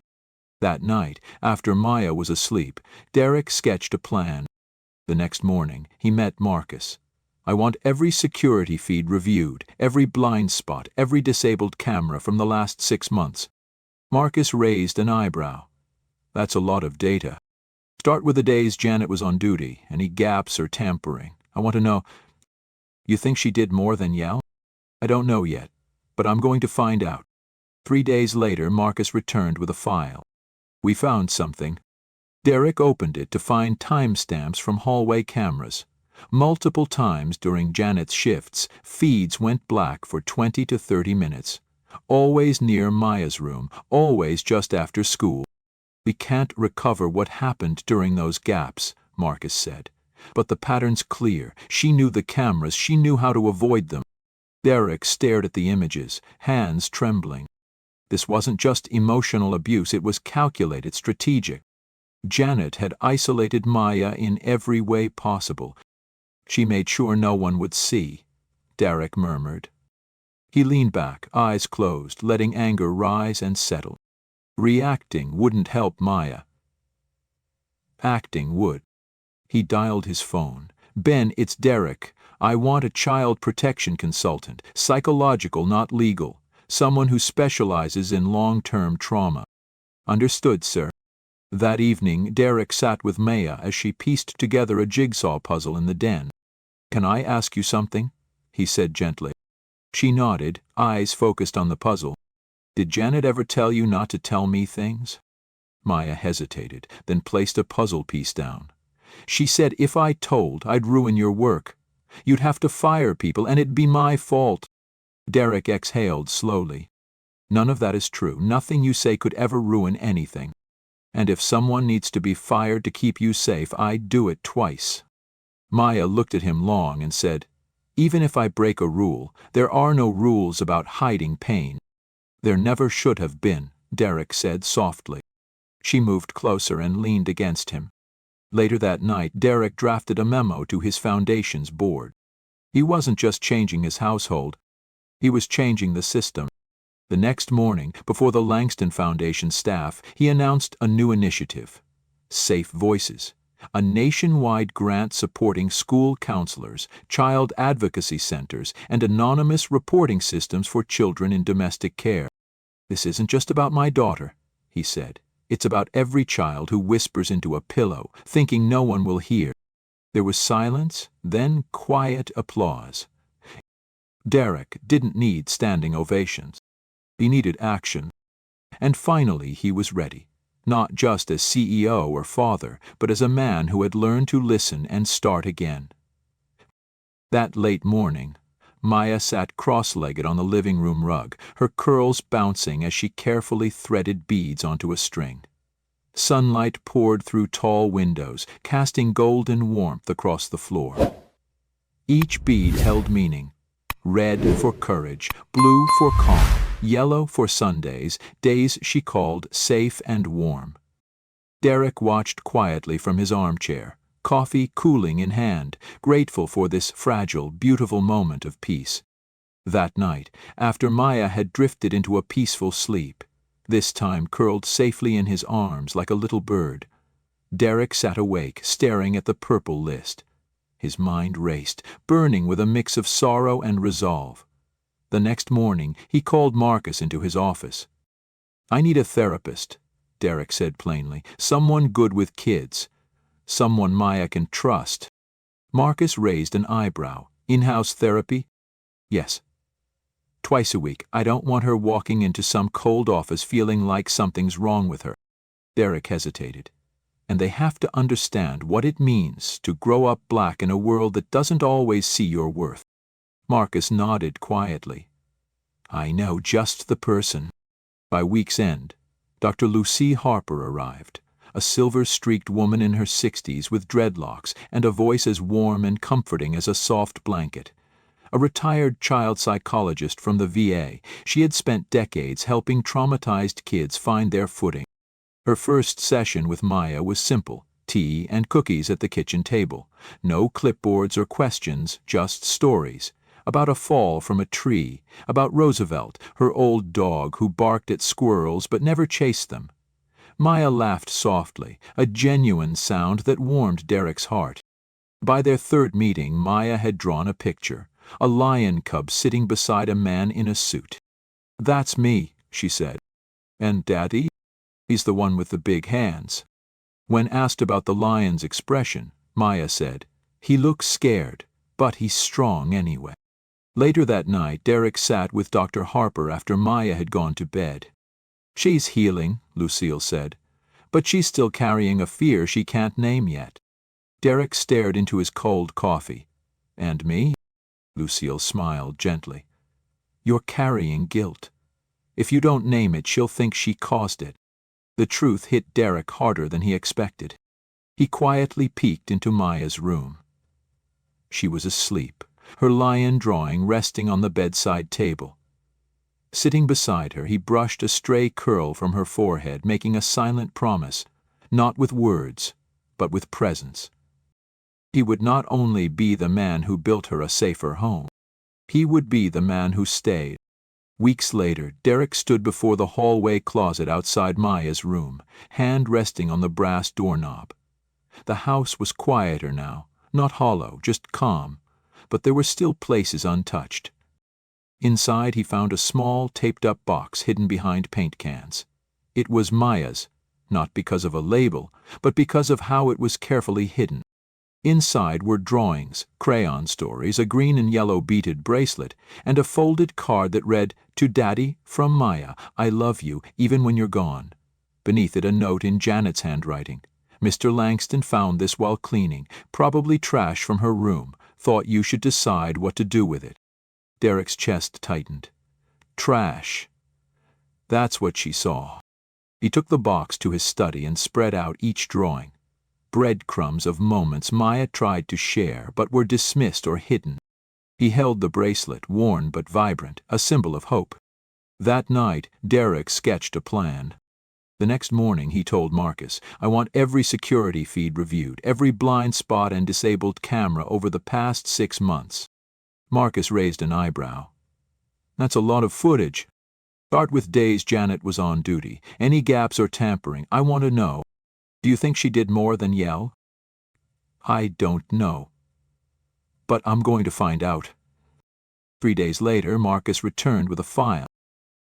That night, after Maya was asleep, Derek sketched a plan. The next morning, he met Marcus. "I want every security feed reviewed, every blind spot, every disabled camera from the last 6 months." Marcus raised an eyebrow. "That's a lot of data. Start with the days Janet was on duty, any gaps or tampering. I want to know." "You think she did more than yell?" "I don't know yet, but I'm going to find out." 3 days later, Marcus returned with a file. "We found something." Derek opened it to find timestamps from hallway cameras. Multiple times during Janet's shifts, feeds went black for 20 to 30 minutes. Always near Maya's room, always just after school. "We can't recover what happened during those gaps," Marcus said. "But the pattern's clear. She knew the cameras. She knew how to avoid them." Derek stared at the images, hands trembling. This wasn't just emotional abuse, it was calculated, strategic. Janet had isolated Maya in every way possible. She made sure no one would see, Derek murmured. He leaned back, eyes closed, letting anger rise and settle. Reacting wouldn't help Maya. Acting would. He dialed his phone. "Ben, it's Derek. I want a child protection consultant, psychological, not legal, someone who specializes in long-term trauma." "Understood, sir." That evening, Derek sat with Maya as she pieced together a jigsaw puzzle in the den. "Can I ask you something?" he said gently. She nodded, eyes focused on the puzzle. "Did Janet ever tell you not to tell me things?" Maya hesitated, then placed a puzzle piece down. "She said if I told, I'd ruin your work. You'd have to fire people, and it'd be my fault." Derek exhaled slowly. "None of that is true. Nothing you say could ever ruin anything. And if someone needs to be fired to keep you safe, I'd do it twice." Maya looked at him long and said, "Even if I break a rule, there are no rules about hiding pain." "There never should have been," Derek said softly. She moved closer and leaned against him. Later that night, Derek drafted a memo to his foundation's board. He wasn't just changing his household. He was changing the system. The next morning, before the Langston Foundation staff, he announced a new initiative, Safe Voices, a nationwide grant supporting school counselors, child advocacy centers, and anonymous reporting systems for children in domestic care. "This isn't just about my daughter," he said. "It's about every child who whispers into a pillow, thinking no one will hear." There was silence, then quiet applause. Derek didn't need standing ovations. He needed action. And finally he was ready, not just as CEO or father, but as a man who had learned to listen and start again. That late morning, Maya sat cross-legged on the living room rug, her curls bouncing as she carefully threaded beads onto a string. Sunlight poured through tall windows, casting golden warmth across the floor. Each bead held meaning. Red for courage, blue for calm, yellow for Sundays, days she called safe and warm. Derek watched quietly from his armchair, coffee cooling in hand, grateful for this fragile, beautiful moment of peace. That night, after Maya had drifted into a peaceful sleep, this time curled safely in his arms like a little bird, Derek sat awake, staring at the purple list. His mind raced, burning with a mix of sorrow and resolve. The next morning, he called Marcus into his office. "I need a therapist," Derek said plainly. "Someone good with kids. Someone Maya can trust." Marcus raised an eyebrow. "In-house therapy?" "Yes. Twice a week. I don't want her walking into some cold office feeling like something's wrong with her." Derek hesitated. "And they have to understand what it means to grow up black in a world that doesn't always see your worth." Marcus nodded quietly. "I know just the person." By week's end, Dr. Lucy Harper arrived, a silver-streaked woman in her 60s with dreadlocks and a voice as warm and comforting as a soft blanket. A retired child psychologist from the VA, she had spent decades helping traumatized kids find their footing. Her first session with Maya was simple, tea and cookies at the kitchen table. No clipboards or questions, just stories. About a fall from a tree, about Roosevelt, her old dog who barked at squirrels but never chased them. Maya laughed softly, a genuine sound that warmed Derek's heart. By their third meeting, Maya had drawn a picture, a lion cub sitting beside a man in a suit. "That's me," she said. "And Daddy? He's the one with the big hands." When asked about the lion's expression, Maya said, "He looks scared, but he's strong anyway." Later that night, Derek sat with Dr. Harper after Maya had gone to bed. "She's healing," Lucille said, "but she's still carrying a fear she can't name yet." Derek stared into his cold coffee. "And me?" Lucille smiled gently. "You're carrying guilt. If you don't name it, she'll think she caused it." The truth hit Derek harder than he expected. He quietly peeked into Maya's room. She was asleep, her lion drawing resting on the bedside table. Sitting beside her, he brushed a stray curl from her forehead, making a silent promise, not with words, but with presence. He would not only be the man who built her a safer home, he would be the man who stayed. Weeks later, Derek stood before the hallway closet outside Maya's room, hand resting on the brass doorknob. The house was quieter now, not hollow, just calm, but there were still places untouched. Inside he found a small, taped-up box hidden behind paint cans. It was Maya's, not because of a label, but because of how it was carefully hidden. Inside were drawings, crayon stories, a green and yellow beaded bracelet, and a folded card that read, "To Daddy, from Maya, I love you, even when you're gone." Beneath it a note in Janet's handwriting. "Mr. Langston found this while cleaning, probably trash from her room, thought you should decide what to do with it." Derek's chest tightened. Trash. That's what she saw. He took the box to his study and spread out each drawing. Breadcrumbs of moments Maya tried to share but were dismissed or hidden. He held the bracelet, worn but vibrant, a symbol of hope. That night, Derek sketched a plan. The next morning he told Marcus, "I want every security feed reviewed, every blind spot and disabled camera over the past 6 months." Marcus raised an eyebrow. "That's a lot of footage. Start with days Janet was on duty. Any gaps or tampering, I want to know. Do you think she did more than yell?" "I don't know. But I'm going to find out." 3 days later, Marcus returned with a file.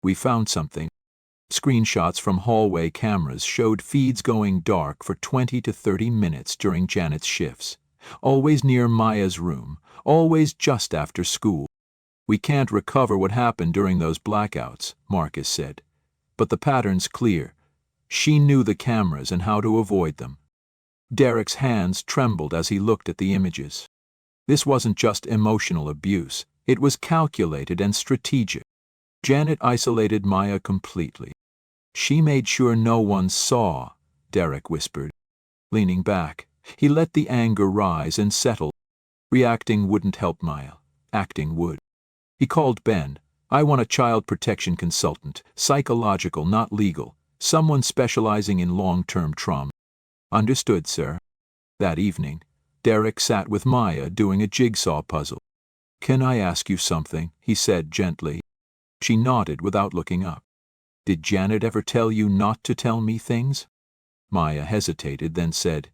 "We found something." Screenshots from hallway cameras showed feeds going dark for 20 to 30 minutes during Janet's shifts. Always near Maya's room, always just after school. "We can't recover what happened during those blackouts," Marcus said. "But the pattern's clear. She knew the cameras and how to avoid them." Derek's hands trembled as he looked at the images. This wasn't just emotional abuse. It was calculated and strategic. Janet isolated Maya completely. "She made sure no one saw," Derek whispered. Leaning back, he let the anger rise and settle. Reacting wouldn't help Maya. Acting would. He called Ben. "I want a child protection consultant, psychological, not legal. Someone specializing in long-term trauma." "Understood, sir." That evening, Derek sat with Maya doing a jigsaw puzzle. "Can I ask you something?" he said gently. She nodded without looking up. "Did Janet ever tell you not to tell me things?" Maya hesitated, then said,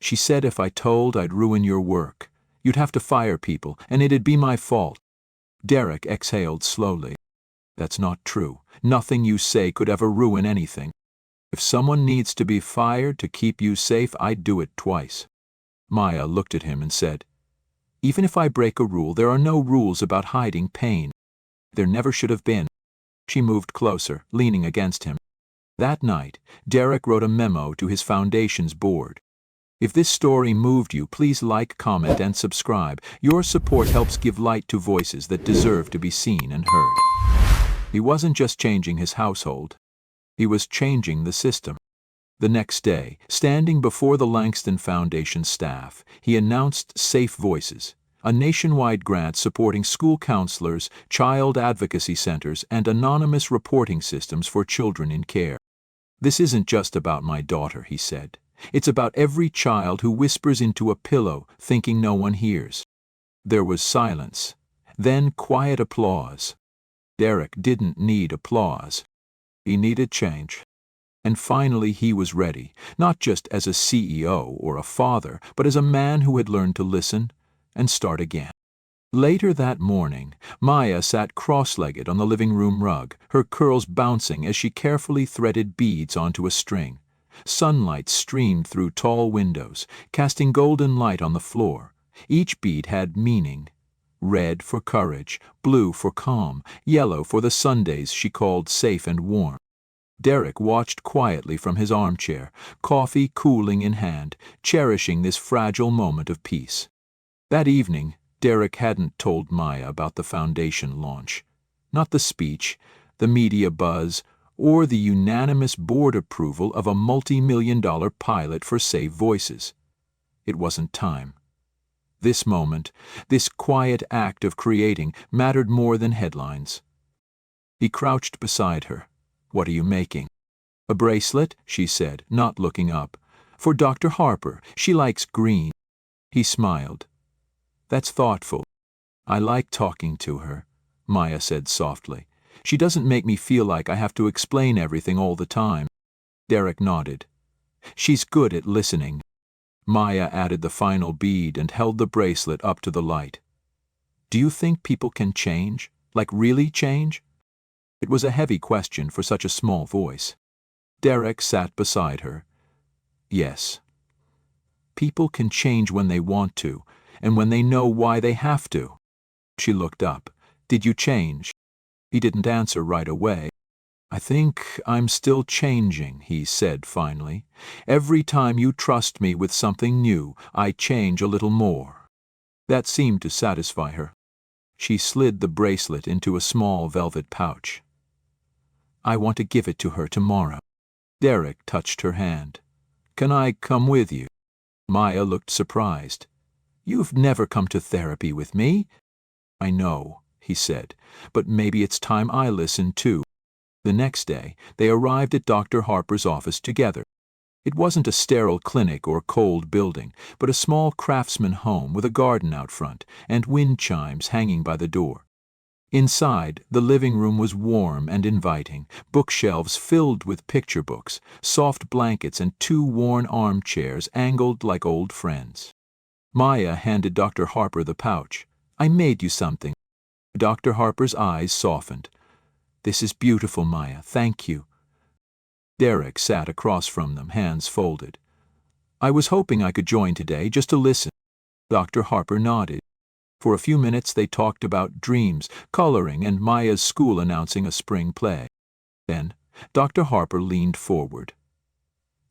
"She said if I told I'd ruin your work. You'd have to fire people, and it'd be my fault." Derek exhaled slowly. "That's not true. Nothing you say could ever ruin anything. If someone needs to be fired to keep you safe, I'd do it twice." Maya looked at him and said, "Even if I break a rule, there are no rules about hiding pain. There never should have been." She moved closer, leaning against him. That night, Derek wrote a memo to his foundation's board. "If this story moved you, please like, comment, and subscribe. Your support helps give light to voices that deserve to be seen and heard." He wasn't just changing his household. He was changing the system. The next day, standing before the Langston Foundation staff, he announced Safe Voices, a nationwide grant supporting school counselors, child advocacy centers, and anonymous reporting systems for children in care. "This isn't just about my daughter," he said. "It's about every child who whispers into a pillow thinking no one hears." There was silence, then quiet applause. Derek didn't need applause. He needed change. And finally he was ready, not just as a CEO or a father, but as a man who had learned to listen and start again. Later that morning, Maya sat cross-legged on the living room rug, her curls bouncing as she carefully threaded beads onto a string. Sunlight streamed through tall windows, casting golden light on the floor. Each bead had meaning. Red for courage, blue for calm, yellow for the Sundays she called safe and warm. Derek watched quietly from his armchair, coffee cooling in hand, cherishing this fragile moment of peace. That evening, Derek hadn't told Maya about the foundation launch. Not the speech, the media buzz, or the unanimous board approval of a multi-million-dollar pilot for Safe Voices. It wasn't time. This moment, this quiet act of creating, mattered more than headlines. He crouched beside her. "What are you making?" "A bracelet," she said, not looking up. "For Dr. Harper. She likes green." He smiled. That's thoughtful. I like talking to her, Maya said softly. She doesn't make me feel like I have to explain everything all the time. Derek nodded. She's good at listening. Maya added the final bead and held the bracelet up to the light. Do you think people can change? Like really change? It was a heavy question for such a small voice. Derek sat beside her. Yes. People can change when they want to, and when they know why they have to. She looked up. Did you change? He didn't answer right away. I think I'm still changing, he said finally. Every time you trust me with something new, I change a little more. That seemed to satisfy her. She slid the bracelet into a small velvet pouch. I want to give it to her tomorrow. Derek touched her hand. Can I come with you? Maya looked surprised. You've never come to therapy with me. I know, he said, but maybe it's time I listen too. The next day, they arrived at Dr. Harper's office together. It wasn't a sterile clinic or cold building, but a small craftsman home with a garden out front and wind chimes hanging by the door. Inside, the living room was warm and inviting, bookshelves filled with picture books, soft blankets and 2 worn armchairs angled like old friends. Maya handed Dr. Harper the pouch. I made you something. Dr. Harper's eyes softened. This is beautiful, Maya. Thank you. Derek sat across from them, hands folded. I was hoping I could join today just to listen. Dr. Harper nodded. For a few minutes they talked about dreams, coloring, and Maya's school announcing a spring play. Then Dr. Harper leaned forward.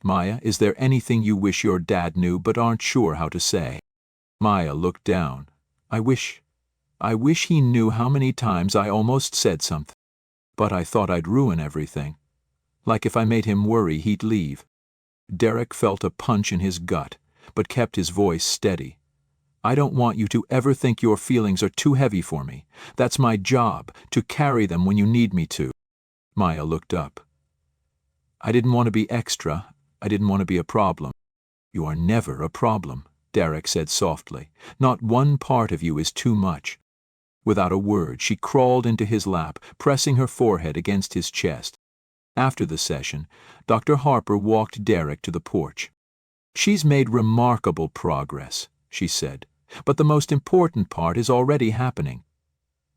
Maya, is there anything you wish your dad knew but aren't sure how to say? Maya looked down. I wish he knew how many times I almost said something. But I thought I'd ruin everything. Like if I made him worry, he'd leave. Derek felt a punch in his gut, but kept his voice steady. I don't want you to ever think your feelings are too heavy for me. That's my job, to carry them when you need me to. Maya looked up. I didn't want to be extra. I didn't want to be a problem. You are never a problem, Derek said softly. Not one part of you is too much. Without a word, she crawled into his lap, pressing her forehead against his chest. After the session, Dr. Harper walked Derek to the porch. She's made remarkable progress, she said, but the most important part is already happening.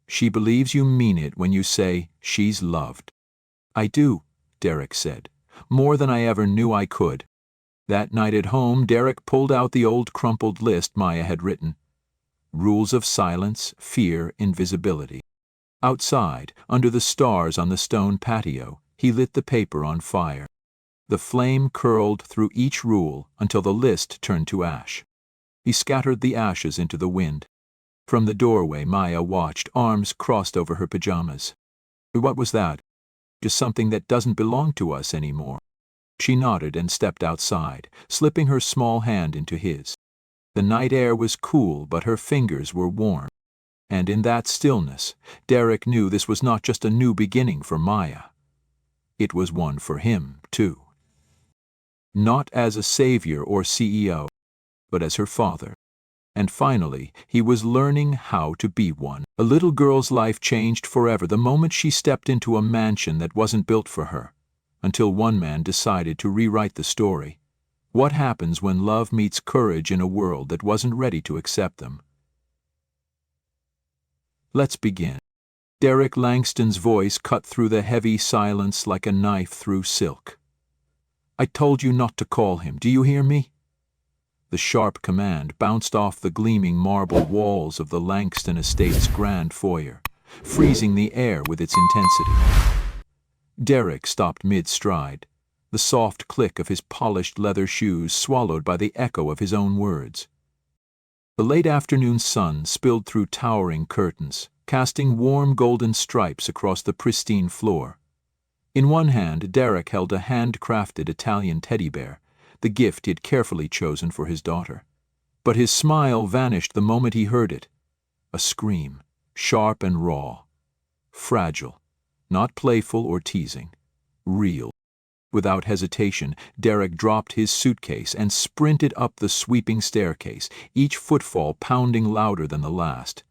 She believes you mean it when you say she's loved. I do, Derek said, more than I ever knew I could. That night at home, Derek pulled out the old crumpled list Maya had written. Rules of silence, fear, invisibility. Outside, under the stars on the stone patio, he lit the paper on fire. The flame curled through each rule until the list turned to ash. He scattered the ashes into the wind. From the doorway, Maya watched, arms crossed over her pajamas. What was that? Just something that doesn't belong to us anymore. She nodded and stepped outside, slipping her small hand into his. The night air was cool, but her fingers were warm. And in that stillness, Derek knew this was not just a new beginning for Maya. It was one for him, too. Not as a savior or CEO, but as her father. And finally, he was learning how to be one. A little girl's life changed forever the moment she stepped into a mansion that wasn't built for her, until one man decided to rewrite the story. What happens when love meets courage in a world that wasn't ready to accept them? Let's begin. Derek Langston's voice cut through the heavy silence like a knife through silk. I told you not to call him, do you hear me? The sharp command bounced off the gleaming marble walls of the Langston estate's grand foyer, freezing the air with its intensity. Derek stopped mid-stride, the soft click of his polished leather shoes swallowed by the echo of his own words. The late afternoon sun spilled through towering curtains, casting warm golden stripes across the pristine floor. In one hand, Derek held a handcrafted Italian teddy bear, the gift he had carefully chosen for his daughter. But his smile vanished the moment he heard it. A scream, sharp and raw. Fragile, not playful or teasing. Real. Without hesitation, Derek dropped his suitcase and sprinted up the sweeping staircase, each footfall pounding louder than the last.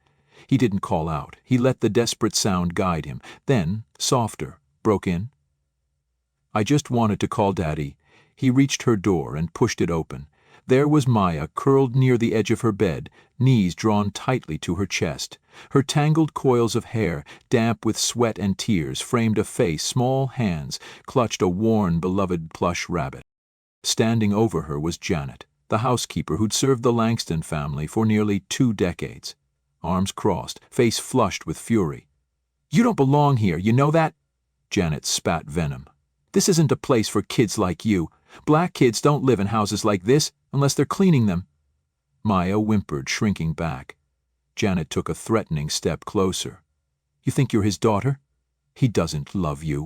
He didn't call out. He let the desperate sound guide him. Then, softer, broke in. "I just wanted to call Daddy." He reached her door and pushed it open. There was Maya curled near the edge of her bed, knees drawn tightly to her chest. Her tangled coils of hair, damp with sweat and tears, framed a face. Small hands clutched a worn, beloved plush rabbit. Standing over her was Janet, the housekeeper who'd served the Langston family for nearly 2 decades. Arms crossed, face flushed with fury. "You don't belong here, you know that?" Janet spat venom. "This isn't a place for kids like you. Black kids don't live in houses like this unless they're cleaning them." Maya whimpered, shrinking back. Janet took a threatening step closer. "You think you're his daughter? He doesn't love you.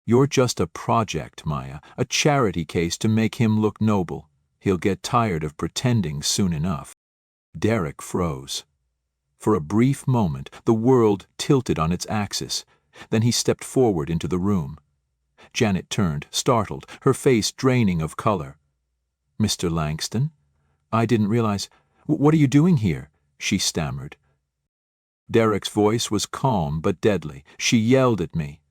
You're just a project, Maya, a charity case to make him look noble. He'll get tired of pretending soon enough." Derek froze. For a brief moment, the world tilted on its axis. Then he stepped forward into the room. Janet turned, startled, her face draining of color. "Mr. Langston? I didn't realize. What are you doing here?" she stammered. Derek's voice was calm but deadly. "She yelled at me."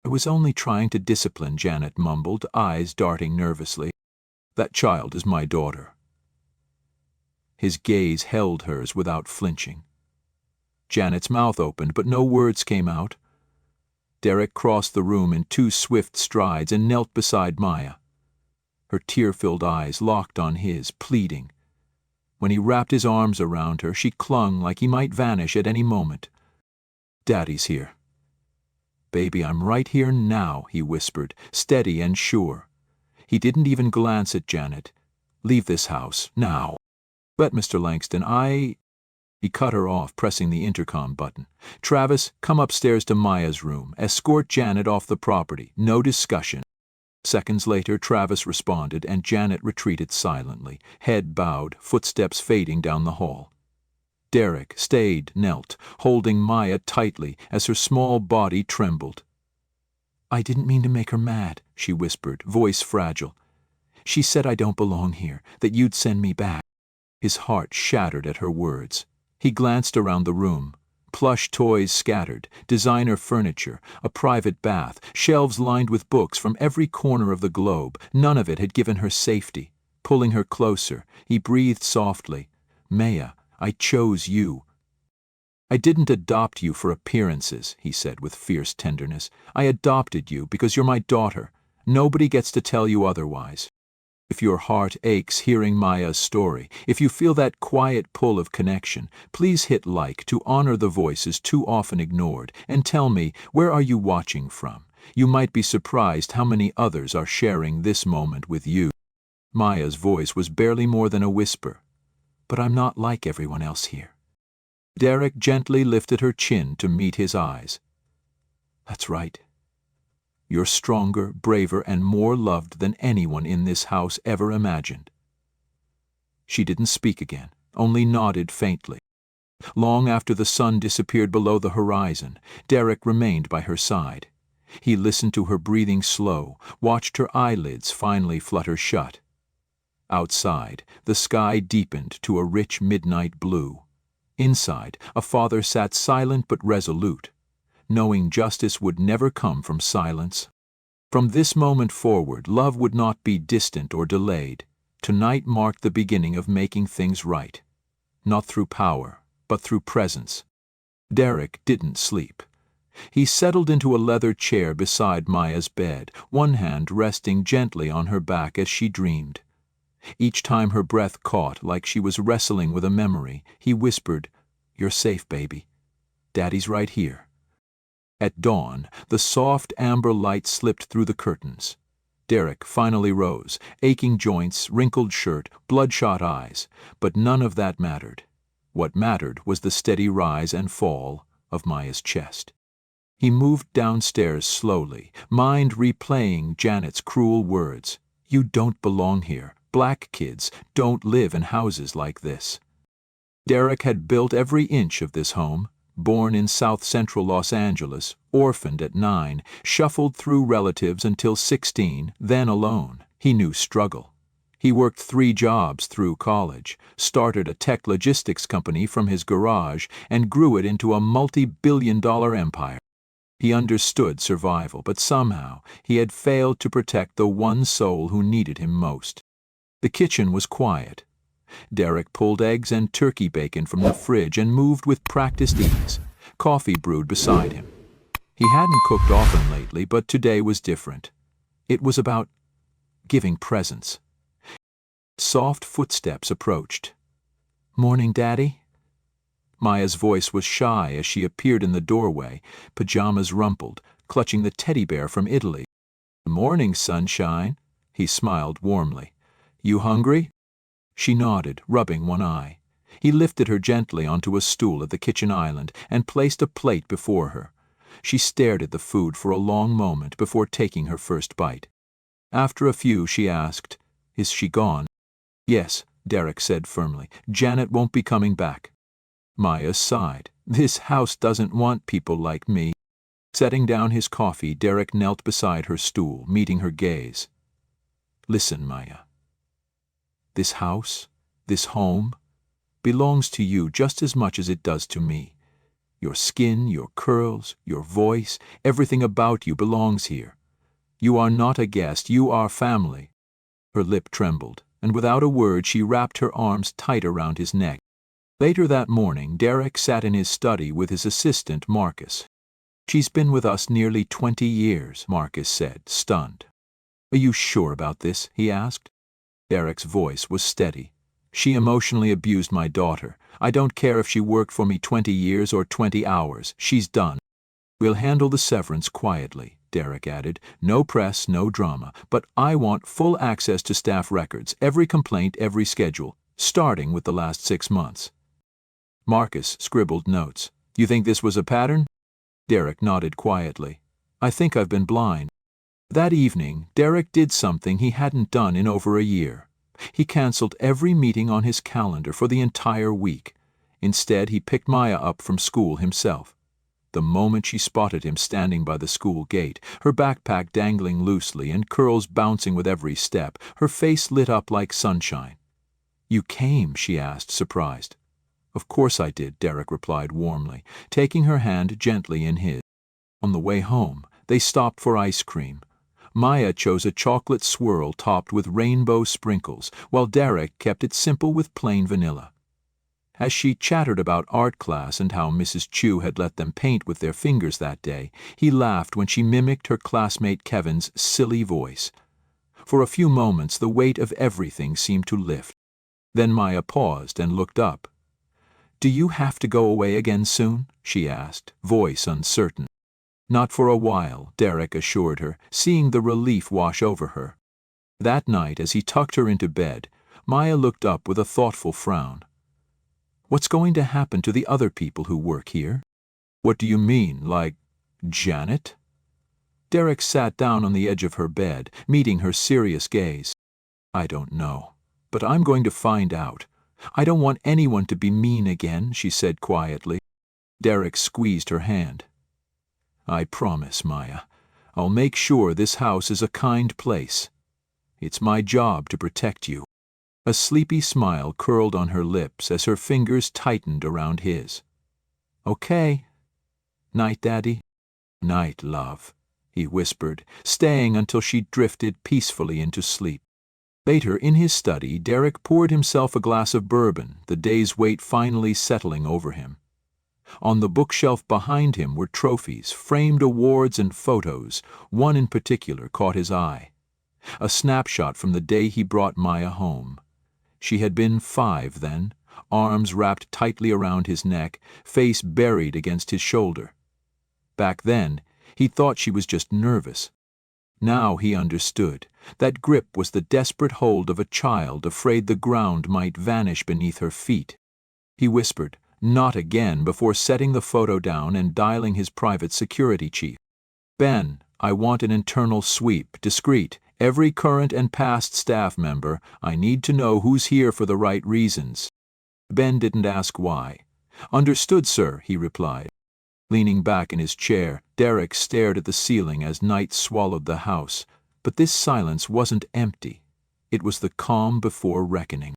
"I was only trying to discipline," Janet mumbled, eyes darting nervously. "That child is my daughter." His gaze held hers without flinching. Janet's mouth opened, but no words came out. Derek crossed the room in 2 swift strides and knelt beside Maya. Her tear-filled eyes locked on his, pleading. When he wrapped his arms around her, she clung like he might vanish at any moment. "Daddy's here." "Baby, I'm right here now," he whispered, steady and sure. He didn't even glance at Janet. "Leave this house, now." "But, Mr. Langston, He cut her off, pressing the intercom button. "Travis, come upstairs to Maya's room. Escort Janet off the property. No discussion." Seconds later, Travis responded, and Janet retreated silently, head bowed, footsteps fading down the hall. Derek stayed, knelt, holding Maya tightly as her small body trembled. "I didn't mean to make her mad," she whispered, voice fragile. "She said I don't belong here, that you'd send me back." His heart shattered at her words. He glanced around the room. Plush toys scattered, designer furniture, a private bath, shelves lined with books from every corner of the globe. None of it had given her safety. Pulling her closer, he breathed softly. "Maya, I chose you." "I didn't adopt you for appearances," he said with fierce tenderness. "I adopted you because you're my daughter. Nobody gets to tell you otherwise." If your heart aches hearing Maya's story, if you feel that quiet pull of connection, please hit like to honor the voices too often ignored, and tell me, where are you watching from? You might be surprised how many others are sharing this moment with you. Maya's voice was barely more than a whisper. "But I'm not like everyone else here." Derek gently lifted her chin to meet his eyes. "That's right. You're stronger, braver, and more loved than anyone in this house ever imagined." She didn't speak again, only nodded faintly. Long after the sun disappeared below the horizon, Derek remained by her side. He listened to her breathing slow, watched her eyelids finally flutter shut. Outside, the sky deepened to a rich midnight blue. Inside, a father sat silent but resolute, knowing justice would never come from silence. From this moment forward, love would not be distant or delayed. Tonight marked the beginning of making things right. Not through power, but through presence. Derek didn't sleep. He settled into a leather chair beside Maya's bed, one hand resting gently on her back as she dreamed. Each time her breath caught, like she was wrestling with a memory, he whispered, "You're safe, baby. Daddy's right here." At dawn, the soft amber light slipped through the curtains. Derek finally rose, aching joints, wrinkled shirt, bloodshot eyes, but none of that mattered. What mattered was the steady rise and fall of Maya's chest. He moved downstairs slowly, mind replaying Janet's cruel words. "You don't belong here. Black kids don't live in houses like this." Derek had built every inch of this home, born in south-central Los Angeles, orphaned at 9, shuffled through relatives until 16, then alone. He knew struggle. He worked 3 jobs through college, started a tech logistics company from his garage, and grew it into a multi-billion-dollar empire. He understood survival, but somehow he had failed to protect the one soul who needed him most. The kitchen was quiet. Derek pulled eggs and turkey bacon from the fridge and moved with practiced ease. Coffee brewed beside him. He hadn't cooked often lately, but today was different. It was about giving presents. Soft footsteps approached. "Morning, Daddy?" Maya's voice was shy as she appeared in the doorway, pajamas rumpled, clutching the teddy bear from Italy. "Morning, sunshine," he smiled warmly. "You hungry?" She nodded, rubbing one eye. He lifted her gently onto a stool at the kitchen island and placed a plate before her. She stared at the food for a long moment before taking her first bite. After a few, she asked, "Is she gone?" "Yes," Derek said firmly. "Janet won't be coming back." Maya sighed. "This house doesn't want people like me." Setting down his coffee, Derek knelt beside her stool, meeting her gaze. "Listen, Maya. This house, this home, belongs to you just as much as it does to me. Your skin, your curls, your voice, everything about you belongs here. You are not a guest, you are family." Her lip trembled, and without a word she wrapped her arms tight around his neck. Later that morning, Derek sat in his study with his assistant, Marcus. "She's been with us nearly 20 years, Marcus said, stunned. "Are you sure about this?" he asked. Derek's voice was steady. "She emotionally abused my daughter. I don't care if she worked for me 20 years or 20 hours. She's done." "We'll handle the severance quietly," Derek added. "No press, no drama. But I want full access to staff records, every complaint, every schedule, starting with the last 6 months." Marcus scribbled notes. "You think this was a pattern?" Derek nodded quietly. "I think I've been blind." That evening, Derek did something he hadn't done in over a year. He canceled every meeting on his calendar for the entire week. Instead, he picked Maya up from school himself. The moment she spotted him standing by the school gate, her backpack dangling loosely and curls bouncing with every step, her face lit up like sunshine. "You came?" she asked, surprised. "Of course I did," Derek replied warmly, taking her hand gently in his. On the way home, they stopped for ice cream. Maya chose a chocolate swirl topped with rainbow sprinkles, while Derek kept it simple with plain vanilla. As she chattered about art class and how Mrs. Chu had let them paint with their fingers that day, he laughed when she mimicked her classmate Kevin's silly voice. For a few moments the weight of everything seemed to lift. Then Maya paused and looked up. "Do you have to go away again soon?" she asked, voice uncertain. "Not for a while," Derek assured her, seeing the relief wash over her. That night, as he tucked her into bed, Maya looked up with a thoughtful frown. "What's going to happen to the other people who work here?" "What do you mean, like Janet?" Derek sat down on the edge of her bed, meeting her serious gaze. "I don't know, but I'm going to find out. I don't want anyone to be mean again," she said quietly. Derek squeezed her hand. "I promise, Maya. I'll make sure this house is a kind place. It's my job to protect you." A sleepy smile curled on her lips as her fingers tightened around his. "Okay. Night, Daddy." "Night, love," he whispered, staying until she drifted peacefully into sleep. Later, in his study, Derek poured himself a glass of bourbon, the day's weight finally settling over him. On the bookshelf behind him were trophies, framed awards and photos. One in particular caught his eye. A snapshot from the day he brought Maya home. She had been 5 then, arms wrapped tightly around his neck, face buried against his shoulder. Back then, he thought she was just nervous. Now he understood. That grip was the desperate hold of a child afraid the ground might vanish beneath her feet. He whispered, "Not again," before setting the photo down and dialing his private security chief. "Ben, I want an internal sweep, discreet. Every current and past staff member. I need to know who's here for the right reasons." Ben didn't ask why. "Understood, sir," he replied. Leaning back in his chair, Derek stared at the ceiling as night swallowed the house. But this silence wasn't empty. It was the calm before reckoning.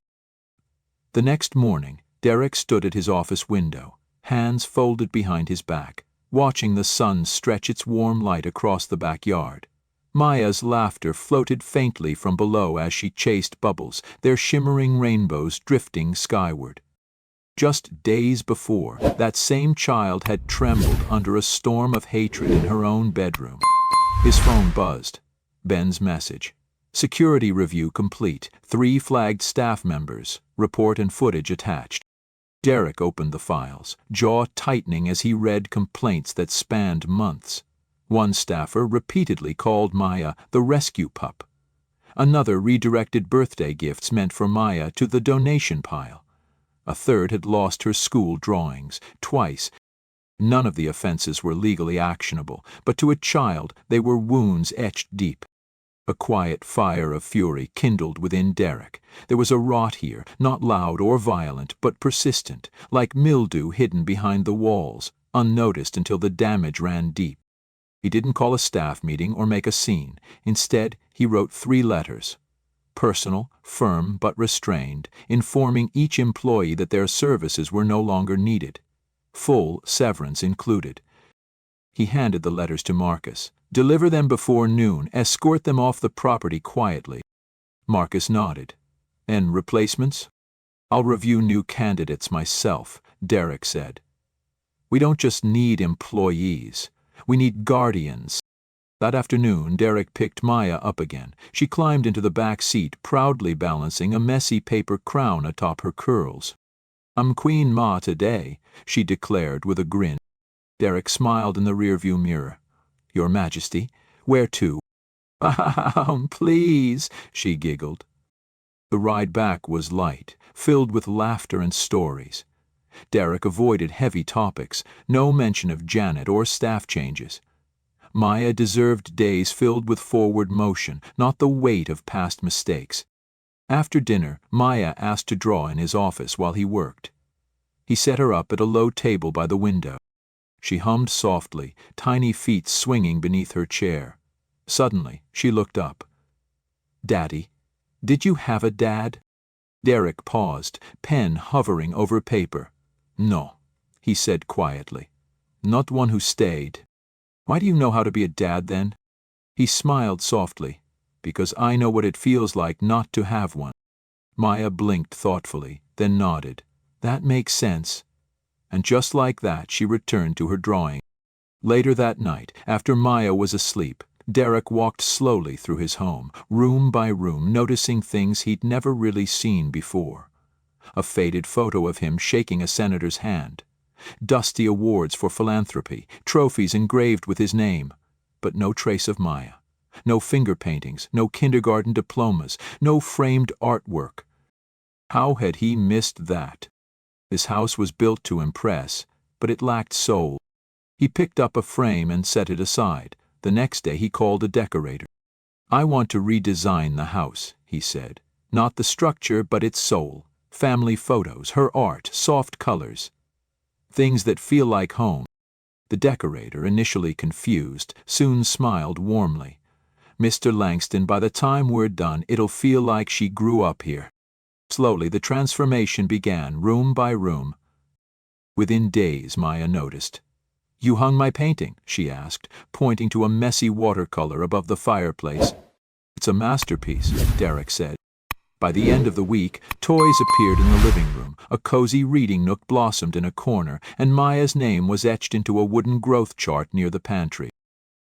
The next morning, Derek stood at his office window, hands folded behind his back, watching the sun stretch its warm light across the backyard. Maya's laughter floated faintly from below as she chased bubbles, their shimmering rainbows drifting skyward. Just days before, that same child had trembled under a storm of hatred in her own bedroom. His phone buzzed. Ben's message. Security review complete. 3 flagged staff members. Report and footage attached. Derek opened the files, jaw tightening as he read complaints that spanned months. One staffer repeatedly called Maya the rescue pup. Another redirected birthday gifts meant for Maya to the donation pile. A third had lost her school drawings, twice. None of the offenses were legally actionable, but to a child they were wounds etched deep. A quiet fire of fury kindled within Derek. There was a rot here, not loud or violent, but persistent, like mildew hidden behind the walls, unnoticed until the damage ran deep. He didn't call a staff meeting or make a scene. Instead, he wrote 3 letters. Personal, firm but restrained, informing each employee that their services were no longer needed. Full severance included. He handed the letters to Marcus. "Deliver them before noon. Escort them off the property quietly." Marcus nodded. "And replacements?" "I'll review new candidates myself," Derek said. "We don't just need employees. We need guardians." That afternoon, Derek picked Maya up again. She climbed into the back seat, proudly balancing a messy paper crown atop her curls. "I'm Queen Ma today," she declared with a grin. Derek smiled in the rearview mirror. "Your Majesty, where to?" "Please," she giggled. The ride back was light, filled with laughter and stories. Derek avoided heavy topics, no mention of Janet or staff changes. Maya deserved days filled with forward motion, not the weight of past mistakes. After dinner, Maya asked to draw in his office while he worked. He set her up at a low table by the window. She hummed softly, tiny feet swinging beneath her chair. Suddenly, she looked up. "Daddy, did you have a dad?" Derek paused, pen hovering over paper. "No," he said quietly. "Not one who stayed." "Why do you know how to be a dad then?" He smiled softly. "Because I know what it feels like not to have one." Maya blinked thoughtfully, then nodded. "That makes sense." And just like that, she returned to her drawing. Later that night, after Maya was asleep, Derek walked slowly through his home, room by room, noticing things he'd never really seen before. A faded photo of him shaking a senator's hand. Dusty awards for philanthropy, trophies engraved with his name, but no trace of Maya. No finger paintings, no kindergarten diplomas, no framed artwork. How had he missed that? This house was built to impress, but it lacked soul. He picked up a frame and set it aside. The next day he called a decorator. "I want to redesign the house," he said. "Not the structure, but its soul. Family photos, her art, soft colors. Things that feel like home." The decorator, initially confused, soon smiled warmly. "Mr. Langston, by the time we're done, it'll feel like she grew up here." Slowly, the transformation began, room by room. Within days, Maya noticed. "You hung my painting?" she asked, pointing to a messy watercolor above the fireplace. "It's a masterpiece," Derek said. By the end of the week, toys appeared in the living room, a cozy reading nook blossomed in a corner, and Maya's name was etched into a wooden growth chart near the pantry.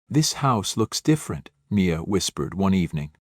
"This house looks different," Mia whispered one evening.